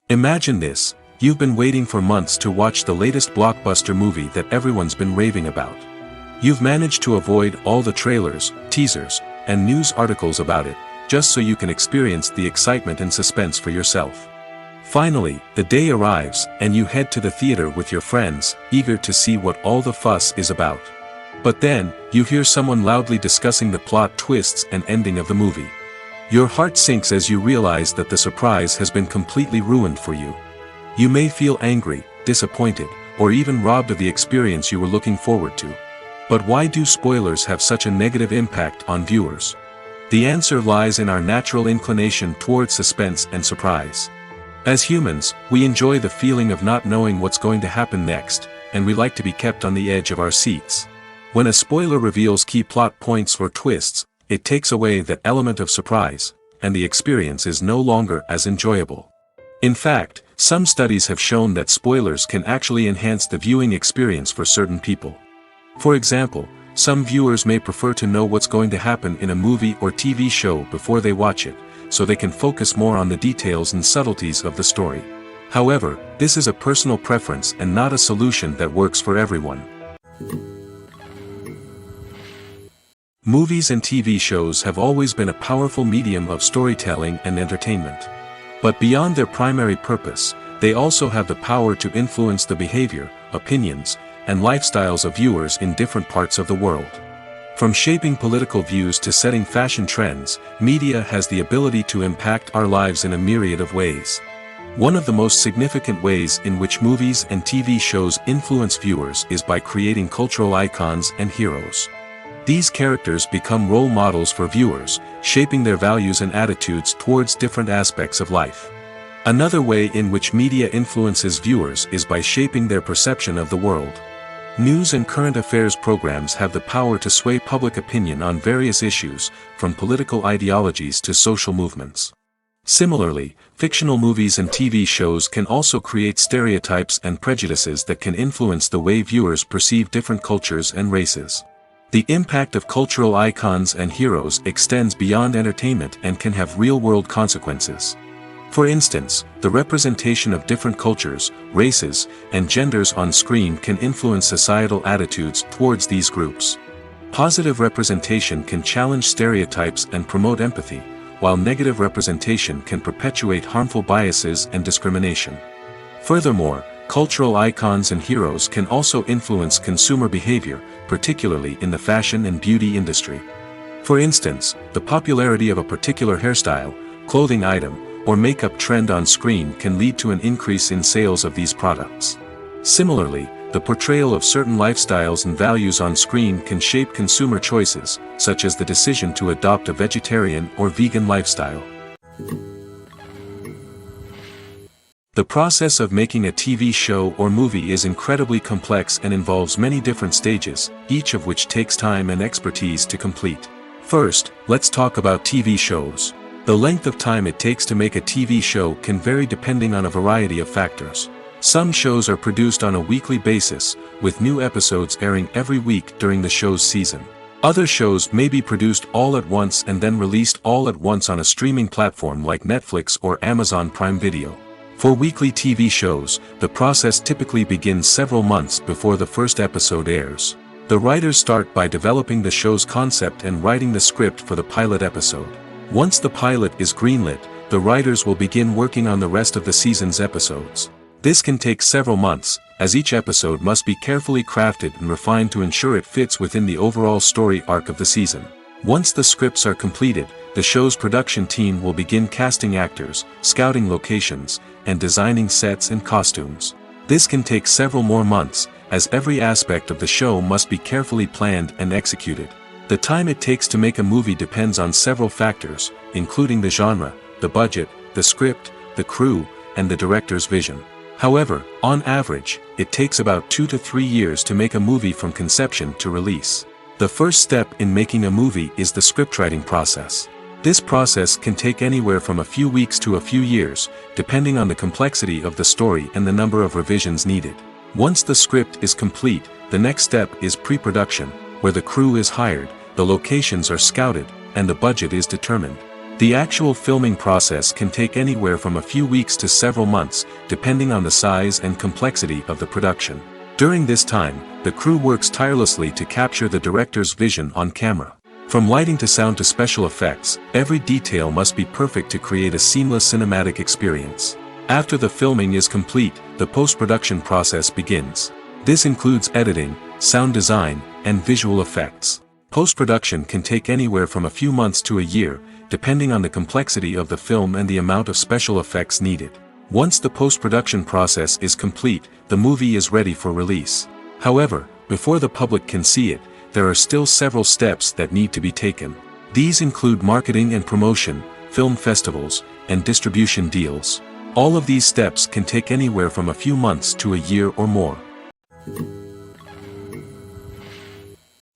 Imagine this: you've been waiting for months to watch the latest blockbuster movie that everyone's been raving about. You've managed to avoid all the trailers, teasers, and news articles about it, just so you can experience the excitement and suspense for yourself. Finally, the day arrives, and you head to the theater with your friends, eager to see what all the fuss is about. But then, you hear someone loudly discussing the plot twists and ending of the movie. Your heart sinks as you realize that the surprise has been completely ruined for you. You may feel angry, disappointed, or even robbed of the experience you were looking forward to. But why do spoilers have such a negative impact on viewers? The answer lies in our natural inclination toward suspense and surprise. As humans, we enjoy the feeling of not knowing what's going to happen next, and we like to be kept on the edge of our seats. When a spoiler reveals key plot points or twists, it takes away that element of surprise, and the experience is no longer as enjoyable. In fact, some studies have shown that spoilers can actually enhance the viewing experience for certain people. For example, some viewers may prefer to know what's going to happen in a movie or TV show before they watch it, so they can focus more on the details and subtleties of the story. However, this is a personal preference and not a solution that works for everyone. Movies and TV shows have always been a powerful medium of storytelling and entertainment. But beyond their primary purpose, they also have the power to influence the behavior, opinions, and lifestyles of viewers in different parts of the world. From shaping political views to setting fashion trends, media has the ability to impact our lives in a myriad of ways. One of the most significant ways in which movies and TV shows influence viewers is by creating cultural icons and heroes. These characters become role models for viewers, shaping their values and attitudes towards different aspects of life. Another way in which media influences viewers is by shaping their perception of the world. News and current affairs programs have the power to sway public opinion on various issues, from political ideologies to social movements. Similarly, fictional movies and TV shows can also create stereotypes and prejudices that can influence the way viewers perceive different cultures and races. The impact of cultural icons and heroes extends beyond entertainment and can have real-world consequences. For instance, the representation of different cultures, races, and genders on screen can influence societal attitudes towards these groups. Positive representation can challenge stereotypes and promote empathy, while negative representation can perpetuate harmful biases and discrimination. Furthermore, cultural icons and heroes can also influence consumer behavior, particularly in the fashion and beauty industry. For instance, the popularity of a particular hairstyle, clothing item, or makeup trend on screen can lead to an increase in sales of these products. Similarly, the portrayal of certain lifestyles and values on screen can shape consumer choices, such as the decision to adopt a vegetarian or vegan lifestyle. The process of making a TV show or movie is incredibly complex and involves many different stages, each of which takes time and expertise to complete. First, let's talk about TV shows. The length of time it takes to make a TV show can vary depending on a variety of factors. Some shows are produced on a weekly basis, with new episodes airing every week during the show's season. Other shows may be produced all at once and then released all at once on a streaming platform like Netflix or Amazon Prime Video. For weekly TV shows, the process typically begins several months before the first episode airs. The writers start by developing the show's concept and writing the script for the pilot episode. Once the pilot is greenlit, the writers will begin working on the rest of the season's episodes. This can take several months, as each episode must be carefully crafted and refined to ensure it fits within the overall story arc of the season. Once the scripts are completed, the show's production team will begin casting actors, scouting locations, and designing sets and costumes. This can take several more months, as every aspect of the show must be carefully planned and executed. The time it takes to make a movie depends on several factors, including the genre, the budget, the script, the crew, and the director's vision. However, on average, it takes about 2 to 3 years to make a movie from conception to release. The first step in making a movie is the scriptwriting process. This process can take anywhere from a few weeks to a few years, depending on the complexity of the story and the number of revisions needed. Once the script is complete, the next step is pre-production, where the crew is hired, the locations are scouted, and the budget is determined. The actual filming process can take anywhere from a few weeks to several months, depending on the size and complexity of the production. During this time, the crew works tirelessly to capture the director's vision on camera. From lighting to sound to special effects, every detail must be perfect to create a seamless cinematic experience. After the filming is complete, the post-production process begins. This includes editing, sound design, and visual effects. Post-production can take anywhere from a few months to a year, depending on the complexity of the film and the amount of special effects needed. Once the post-production process is complete, the movie is ready for release. However, before the public can see it, there are still several steps that need to be taken. These include marketing and promotion, film festivals, and distribution deals. All of these steps can take anywhere from a few months to a year or more.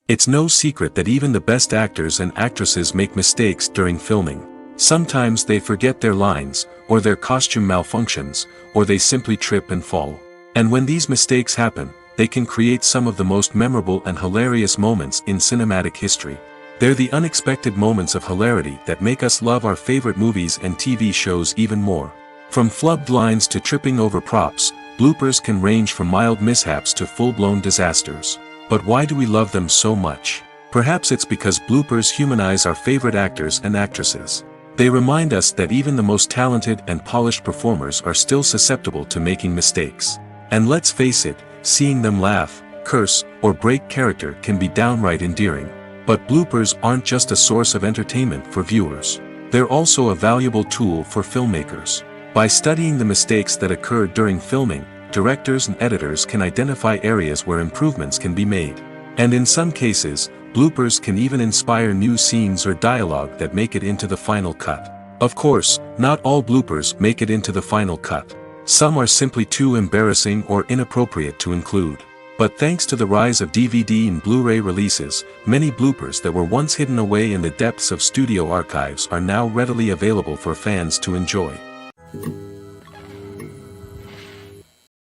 It's no secret that even the best actors and actresses make mistakes during filming. Sometimes they forget their lines, or their costume malfunctions, or they simply trip and fall. And when these mistakes happen, they can create some of the most memorable and hilarious moments in cinematic history. They're the unexpected moments of hilarity that make us love our favorite movies and TV shows even more. From flubbed lines to tripping over props, bloopers can range from mild mishaps to full-blown disasters. But why do we love them so much? Perhaps it's because bloopers humanize our favorite actors and actresses. They remind us that even the most talented and polished performers are still susceptible to making mistakes. And let's face it, seeing them laugh, curse, or break character can be downright endearing. But bloopers aren't just a source of entertainment for viewers. They're also a valuable tool for filmmakers. By studying the mistakes that occur during filming, directors and editors can identify areas where improvements can be made. And in some cases, bloopers can even inspire new scenes or dialogue that make it into the final cut. Of course, not all bloopers make it into the final cut. Some are simply too embarrassing or inappropriate to include. But thanks to the rise of DVD and Blu-ray releases, many bloopers that were once hidden away in the depths of studio archives are now readily available for fans to enjoy.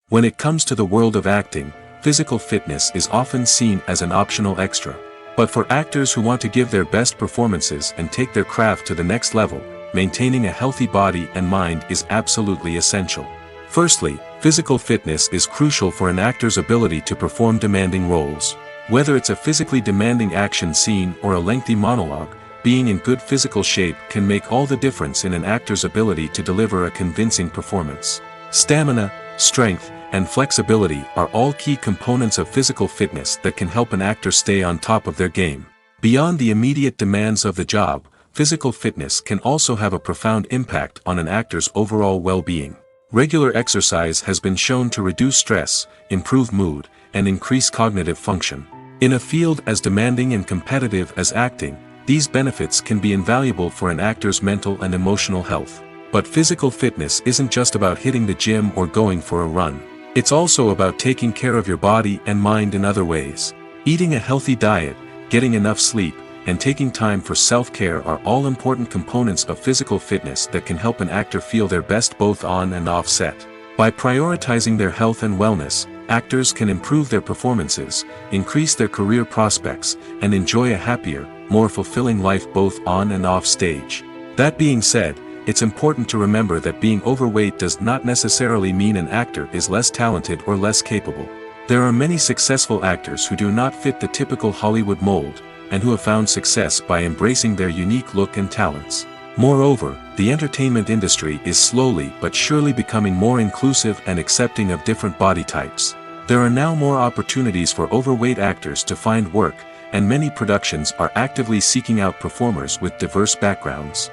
When it comes to the world of acting, physical fitness is often seen as an optional extra. But for actors who want to give their best performances and take their craft to the next level, maintaining a healthy body and mind is absolutely essential. Firstly, physical fitness is crucial for an actor's ability to perform demanding roles. Whether it's a physically demanding action scene or a lengthy monologue, being in good physical shape can make all the difference in an actor's ability to deliver a convincing performance. Stamina, strength, and flexibility are all key components of physical fitness that can help an actor stay on top of their game. Beyond the immediate demands of the job, physical fitness can also have a profound impact on an actor's overall well-being. Regular exercise has been shown to reduce stress, improve mood, and increase cognitive function. In a field as demanding and competitive as acting, these benefits can be invaluable for an actor's mental and emotional health. But physical fitness isn't just about hitting the gym or going for a run. It's also about taking care of your body and mind in other ways. Eating a healthy diet, getting enough sleep, and taking time for self-care are all important components of physical fitness that can help an actor feel their best both on and off set. By prioritizing their health and wellness, actors can improve their performances, increase their career prospects, and enjoy a happier, more fulfilling life both on and off stage. That being said, it's important to remember that being overweight does not necessarily mean an actor is less talented or less capable. There are many successful actors who do not fit the typical Hollywood mold, and who have found success by embracing their unique look and talents. Moreover, the entertainment industry is slowly but surely becoming more inclusive and accepting of different body types. There are now more opportunities for overweight actors to find work, and many productions are actively seeking out performers with diverse backgrounds.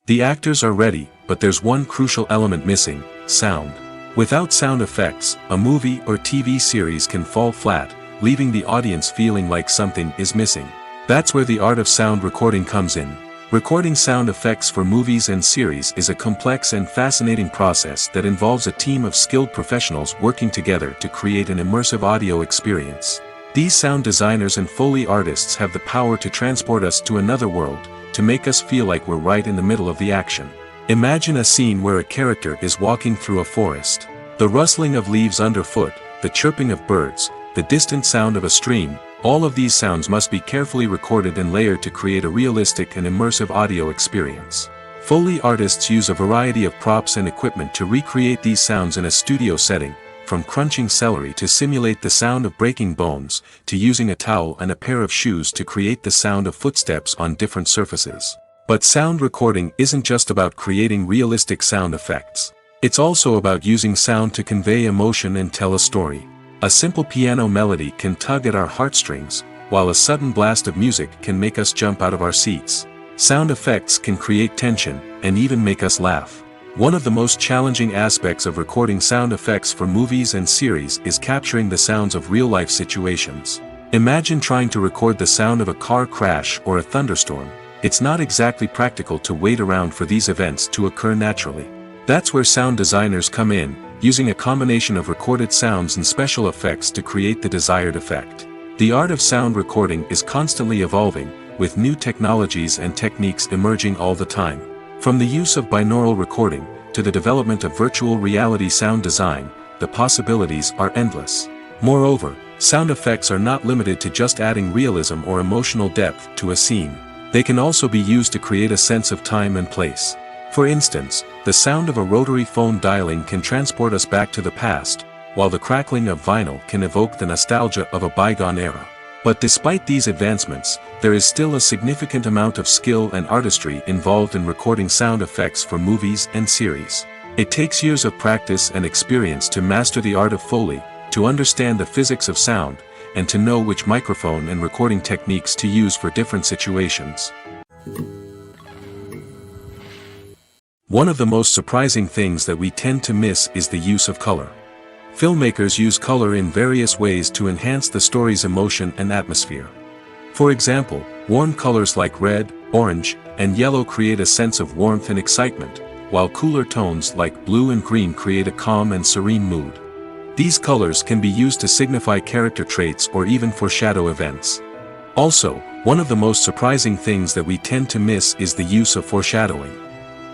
The actors are ready, but there's one crucial element missing: sound. Without sound effects, a movie or TV series can fall flat, leaving the audience feeling like something is missing. That's where the art of sound recording comes in. Recording sound effects for movies and series is a complex and fascinating process that involves a team of skilled professionals working together to create an immersive audio experience. These sound designers and Foley artists have the power to transport us to another world, to make us feel like we're right in the middle of the action. Imagine a scene where a character is walking through a forest. The rustling of leaves underfoot, the chirping of birds, the distant sound of a stream, all of these sounds must be carefully recorded and layered to create a realistic and immersive audio experience. Foley artists use a variety of props and equipment to recreate these sounds in a studio setting, from crunching celery to simulate the sound of breaking bones, to using a towel and a pair of shoes to create the sound of footsteps on different surfaces. But sound recording isn't just about creating realistic sound effects. It's also about using sound to convey emotion and tell a story. A simple piano melody can tug at our heartstrings, while a sudden blast of music can make us jump out of our seats. Sound effects can create tension, and even make us laugh. One of the most challenging aspects of recording sound effects for movies and series is capturing the sounds of real-life situations. Imagine trying to record the sound of a car crash or a thunderstorm. It's not exactly practical to wait around for these events to occur naturally. That's where sound designers come in, using a combination of recorded sounds and special effects to create the desired effect. The art of sound recording is constantly evolving, with new technologies and techniques emerging all the time. From the use of binaural recording, to the development of virtual reality sound design, the possibilities are endless. Moreover, sound effects are not limited to just adding realism or emotional depth to a scene. They can also be used to create a sense of time and place. For instance, the sound of a rotary phone dialing can transport us back to the past, while the crackling of vinyl can evoke the nostalgia of a bygone era. But despite these advancements, there is still a significant amount of skill and artistry involved in recording sound effects for movies and series. It takes years of practice and experience to master the art of Foley, to understand the physics of sound, and to know which microphone and recording techniques to use for different situations. One of the most surprising things that we tend to miss is the use of color. Filmmakers use color in various ways to enhance the story's emotion and atmosphere. For example, warm colors like red, orange, and yellow create a sense of warmth and excitement, while cooler tones like blue and green create a calm and serene mood. These colors can be used to signify character traits or even foreshadow events. Also, one of the most surprising things that we tend to miss is the use of foreshadowing.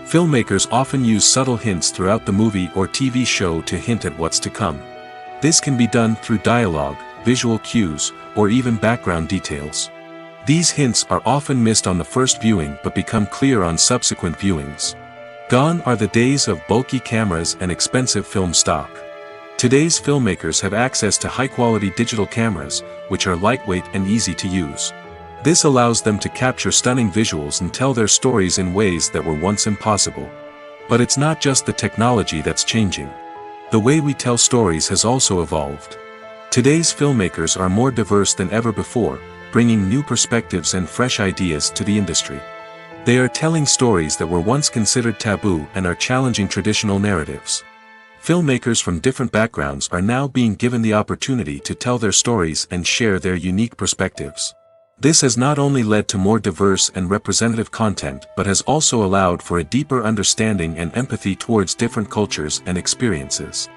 Filmmakers often use subtle hints throughout the movie or TV show to hint at what's to come. This can be done through dialogue, visual cues, or even background details. These hints are often missed on the first viewing but become clear on subsequent viewings. Gone are the days of bulky cameras and expensive film stock. Today's filmmakers have access to high-quality digital cameras, which are lightweight and easy to use. This allows them to capture stunning visuals and tell their stories in ways that were once impossible. But it's not just the technology that's changing. The way we tell stories has also evolved. Today's filmmakers are more diverse than ever before, bringing new perspectives and fresh ideas to the industry. They are telling stories that were once considered taboo and are challenging traditional narratives. Filmmakers from different backgrounds are now being given the opportunity to tell their stories and share their unique perspectives. This has not only led to more diverse and representative content but has also allowed for a deeper understanding and empathy towards different cultures and experiences.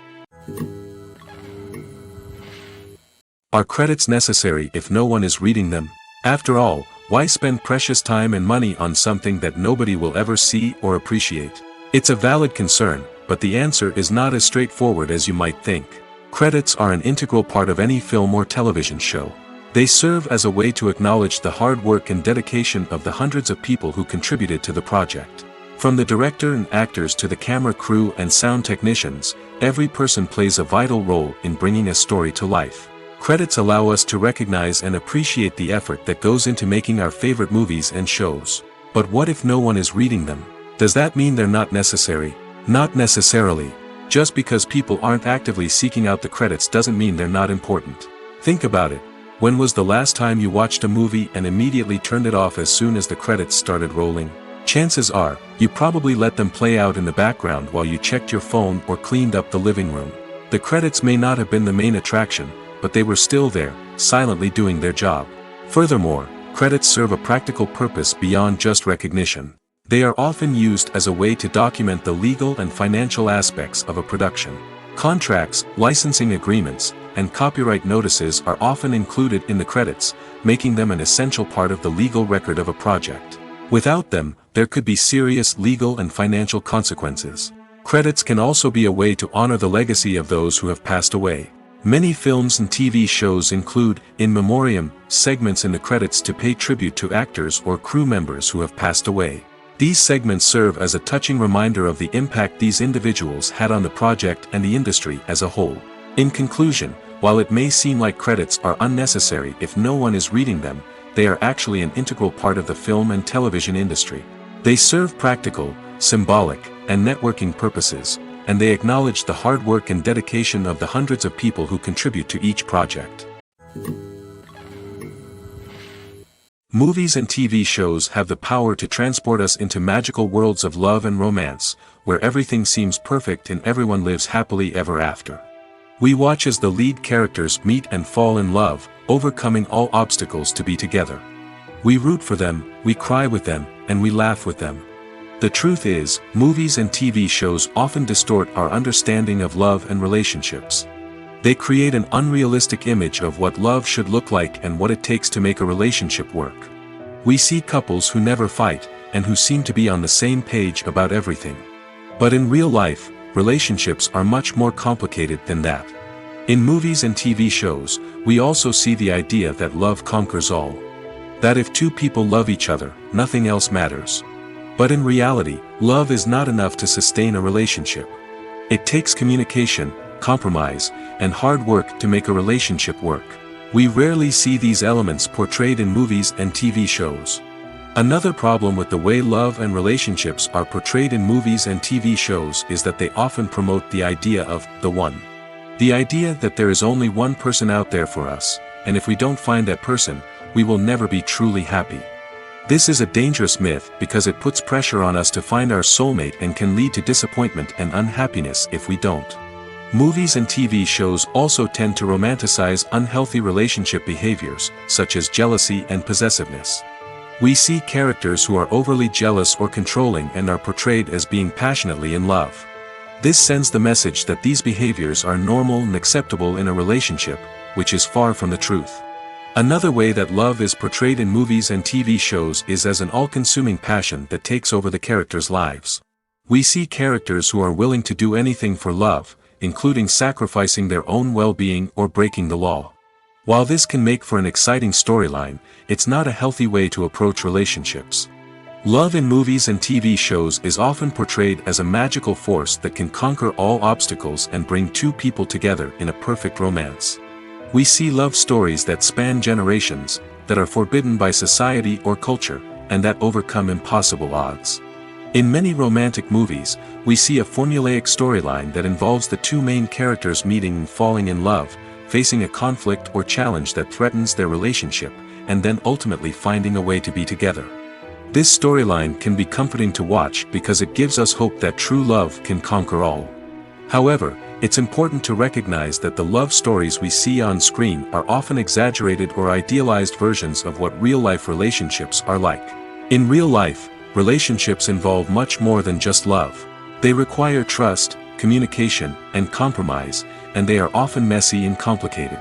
Are credits necessary if no one is reading them? After all, why spend precious time and money on something that nobody will ever see or appreciate? It's a valid concern, but the answer is not as straightforward as you might think. Credits are an integral part of any film or television show. They serve as a way to acknowledge the hard work and dedication of the hundreds of people who contributed to the project. From the director and actors to the camera crew and sound technicians, every person plays a vital role in bringing a story to life. Credits allow us to recognize and appreciate the effort that goes into making our favorite movies and shows. But what if no one is reading them? Does that mean they're not necessary? Not necessarily. Just because people aren't actively seeking out the credits doesn't mean they're not important. Think about it. When was the last time you watched a movie and immediately turned it off as soon as the credits started rolling? Chances are, you probably let them play out in the background while you checked your phone or cleaned up the living room. The credits may not have been the main attraction, but they were still there, silently doing their job. Furthermore, credits serve a practical purpose beyond just recognition. They are often used as a way to document the legal and financial aspects of a production. Contracts, licensing agreements, and copyright notices are often included in the credits, making them an essential part of the legal record of a project. Without them, there could be serious legal and financial consequences. Credits can also be a way to honor the legacy of those who have passed away. Many films and TV shows include, in memoriam, segments in the credits to pay tribute to actors or crew members who have passed away. These segments serve as a touching reminder of the impact these individuals had on the project and the industry as a whole. In conclusion, while it may seem like credits are unnecessary if no one is reading them, they are actually an integral part of the film and television industry. They serve practical, symbolic, and networking purposes, and they acknowledge the hard work and dedication of the hundreds of people who contribute to each project. Movies and TV shows have the power to transport us into magical worlds of love and romance, where everything seems perfect and everyone lives happily ever after. We watch as the lead characters meet and fall in love, overcoming all obstacles to be together. We root for them, we cry with them, and we laugh with them. The truth is, movies and TV shows often distort our understanding of love and relationships. They create an unrealistic image of what love should look like and what it takes to make a relationship work. We see couples who never fight, and who seem to be on the same page about everything. But in real life, relationships are much more complicated than that. In movies and TV shows, we also see the idea that love conquers all. That if two people love each other, nothing else matters. But in reality, love is not enough to sustain a relationship. It takes communication, compromise, and hard work to make a relationship work. We rarely see these elements portrayed in movies and TV shows. Another problem with the way love and relationships are portrayed in movies and TV shows is that they often promote the idea of the one. The idea that there is only one person out there for us, and if we don't find that person, we will never be truly happy. This is a dangerous myth because it puts pressure on us to find our soulmate and can lead to disappointment and unhappiness if we don't. Movies and TV shows also tend to romanticize unhealthy relationship behaviors, such as jealousy and possessiveness. We see characters who are overly jealous or controlling and are portrayed as being passionately in love. This sends the message that these behaviors are normal and acceptable in a relationship, which is far from the truth. Another way that love is portrayed in movies and TV shows is as an all-consuming passion that takes over the characters' lives. We see characters who are willing to do anything for love, including sacrificing their own well-being or breaking the law. While this can make for an exciting storyline, it's not a healthy way to approach relationships. Love in movies and TV shows is often portrayed as a magical force that can conquer all obstacles and bring two people together in a perfect romance. We see love stories that span generations, that are forbidden by society or culture, and that overcome impossible odds. In many romantic movies, we see a formulaic storyline that involves the two main characters meeting and falling in love, facing a conflict or challenge that threatens their relationship, and then ultimately finding a way to be together. This storyline can be comforting to watch because it gives us hope that true love can conquer all. However, it's important to recognize that the love stories we see on screen are often exaggerated or idealized versions of what real-life relationships are like. In real life, relationships involve much more than just love. They require trust, communication, and compromise, and they are often messy and complicated.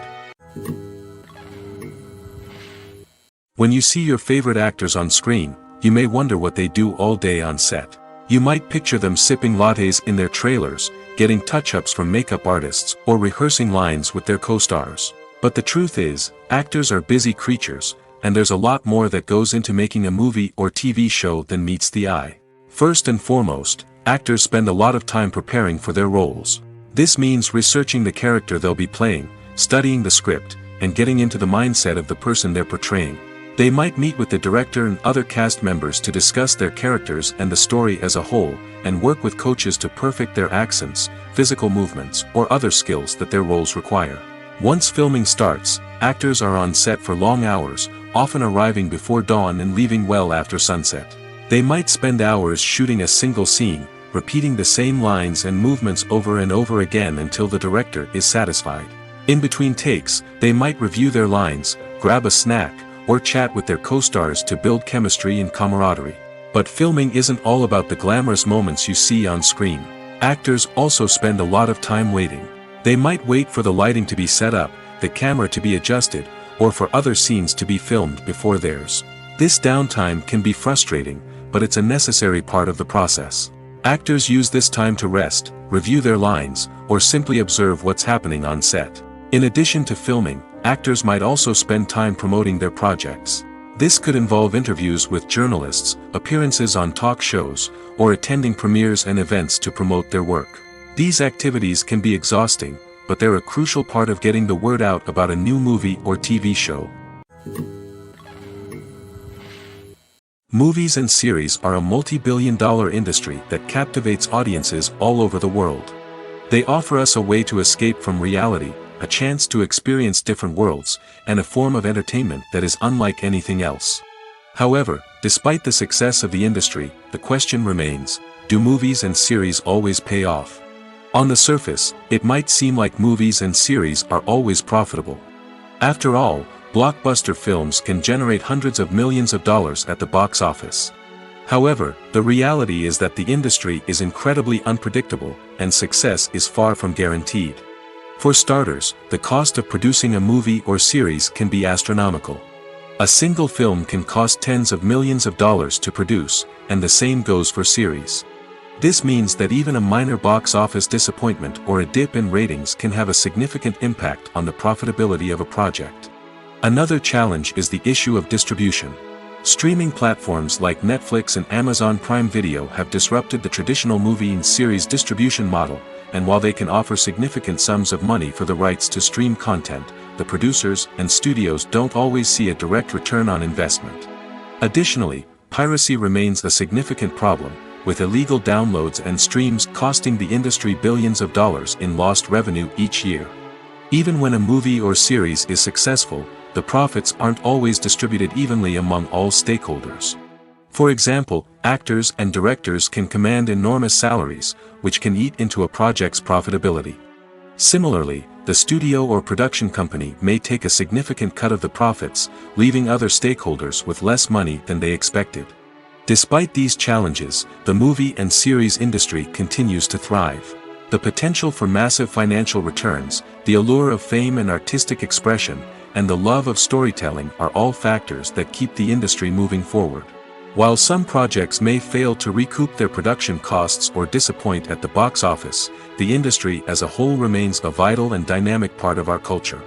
When you see your favorite actors on screen, you may wonder what they do all day on set. You might picture them sipping lattes in their trailers, getting touch-ups from makeup artists, or rehearsing lines with their co-stars. But the truth is, actors are busy creatures, and there's a lot more that goes into making a movie or TV show than meets the eye. First and foremost, actors spend a lot of time preparing for their roles. This means researching the character they'll be playing, studying the script, and getting into the mindset of the person they're portraying. They might meet with the director and other cast members to discuss their characters and the story as a whole, and work with coaches to perfect their accents, physical movements, or other skills that their roles require. Once filming starts, actors are on set for long hours, often arriving before dawn and leaving well after sunset. They might spend hours shooting a single scene, repeating the same lines and movements over and over again until the director is satisfied. In between takes, they might review their lines, grab a snack, or chat with their co-stars to build chemistry and camaraderie. But filming isn't all about the glamorous moments you see on screen. Actors also spend a lot of time waiting. They might wait for the lighting to be set up, the camera to be adjusted, or for other scenes to be filmed before theirs. This downtime can be frustrating, but it's a necessary part of the process. Actors use this time to rest, review their lines, or simply observe what's happening on set. In addition to filming, actors might also spend time promoting their projects. This could involve interviews with journalists, appearances on talk shows, or attending premieres and events to promote their work. These activities can be exhausting, but they're a crucial part of getting the word out about a new movie or TV show. Movies and series are a multi-billion-dollar industry that captivates audiences all over the world. They offer us a way to escape from reality, a chance to experience different worlds, and a form of entertainment that is unlike anything else. However, despite the success of the industry, the question remains, do movies and series always pay off? On the surface, it might seem like movies and series are always profitable. After all, blockbuster films can generate hundreds of millions of dollars at the box office. However, the reality is that the industry is incredibly unpredictable, and success is far from guaranteed. For starters, the cost of producing a movie or series can be astronomical. A single film can cost tens of millions of dollars to produce, and the same goes for series. This means that even a minor box office disappointment or a dip in ratings can have a significant impact on the profitability of a project. Another challenge is the issue of distribution. Streaming platforms like Netflix and Amazon Prime Video have disrupted the traditional movie and series distribution model, and while they can offer significant sums of money for the rights to stream content, the producers and studios don't always see a direct return on investment. Additionally, piracy remains a significant problem, with illegal downloads and streams costing the industry billions of dollars in lost revenue each year. Even when a movie or series is successful, the profits aren't always distributed evenly among all stakeholders. For example, actors and directors can command enormous salaries, which can eat into a project's profitability. Similarly, the studio or production company may take a significant cut of the profits, leaving other stakeholders with less money than they expected. Despite these challenges, the movie and series industry continues to thrive. The potential for massive financial returns, the allure of fame and artistic expression, and the love of storytelling are all factors that keep the industry moving forward. While some projects may fail to recoup their production costs or disappoint at the box office, the industry as a whole remains a vital and dynamic part of our culture.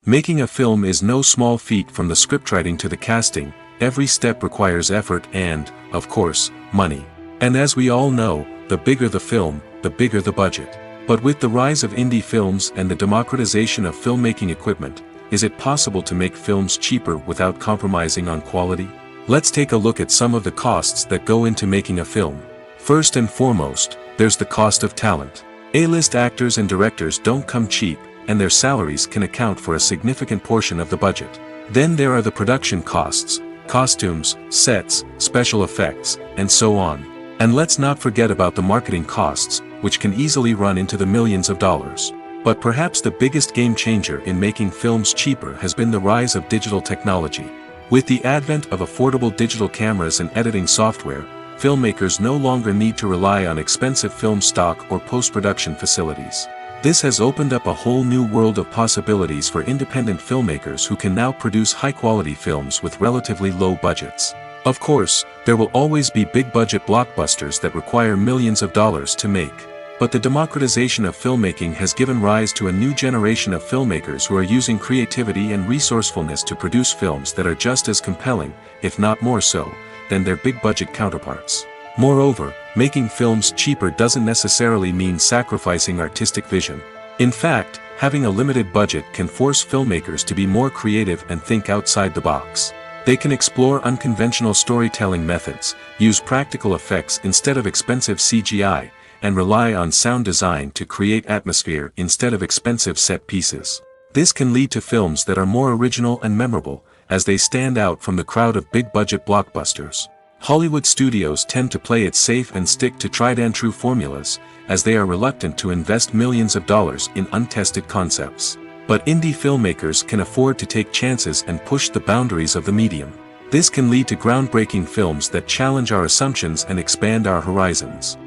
Making a film is no small feat. From the scriptwriting to the casting, every step requires effort and, of course, money. And as we all know, the bigger the film, the bigger the budget. But with the rise of indie films and the democratization of filmmaking equipment, is it possible to make films cheaper without compromising on quality? Let's take a look at some of the costs that go into making a film. First and foremost, there's the cost of talent. A-list actors and directors don't come cheap, and their salaries can account for a significant portion of the budget. Then there are the production costs, costumes, sets, special effects, and so on. And let's not forget about the marketing costs, which can easily run into the millions of dollars. But perhaps the biggest game changer in making films cheaper has been the rise of digital technology. With the advent of affordable digital cameras and editing software, filmmakers no longer need to rely on expensive film stock or post-production facilities. This has opened up a whole new world of possibilities for independent filmmakers who can now produce high-quality films with relatively low budgets. Of course, there will always be big-budget blockbusters that require millions of dollars to make. But the democratization of filmmaking has given rise to a new generation of filmmakers who are using creativity and resourcefulness to produce films that are just as compelling, if not more so, than their big-budget counterparts. Moreover, making films cheaper doesn't necessarily mean sacrificing artistic vision. In fact, having a limited budget can force filmmakers to be more creative and think outside the box. They can explore unconventional storytelling methods, use practical effects instead of expensive CGI, and rely on sound design to create atmosphere instead of expensive set pieces. This can lead to films that are more original and memorable, as they stand out from the crowd of big-budget blockbusters. Hollywood studios tend to play it safe and stick to tried-and-true formulas, as they are reluctant to invest millions of dollars in untested concepts. But indie filmmakers can afford to take chances and push the boundaries of the medium. This can lead to groundbreaking films that challenge our assumptions and expand our horizons.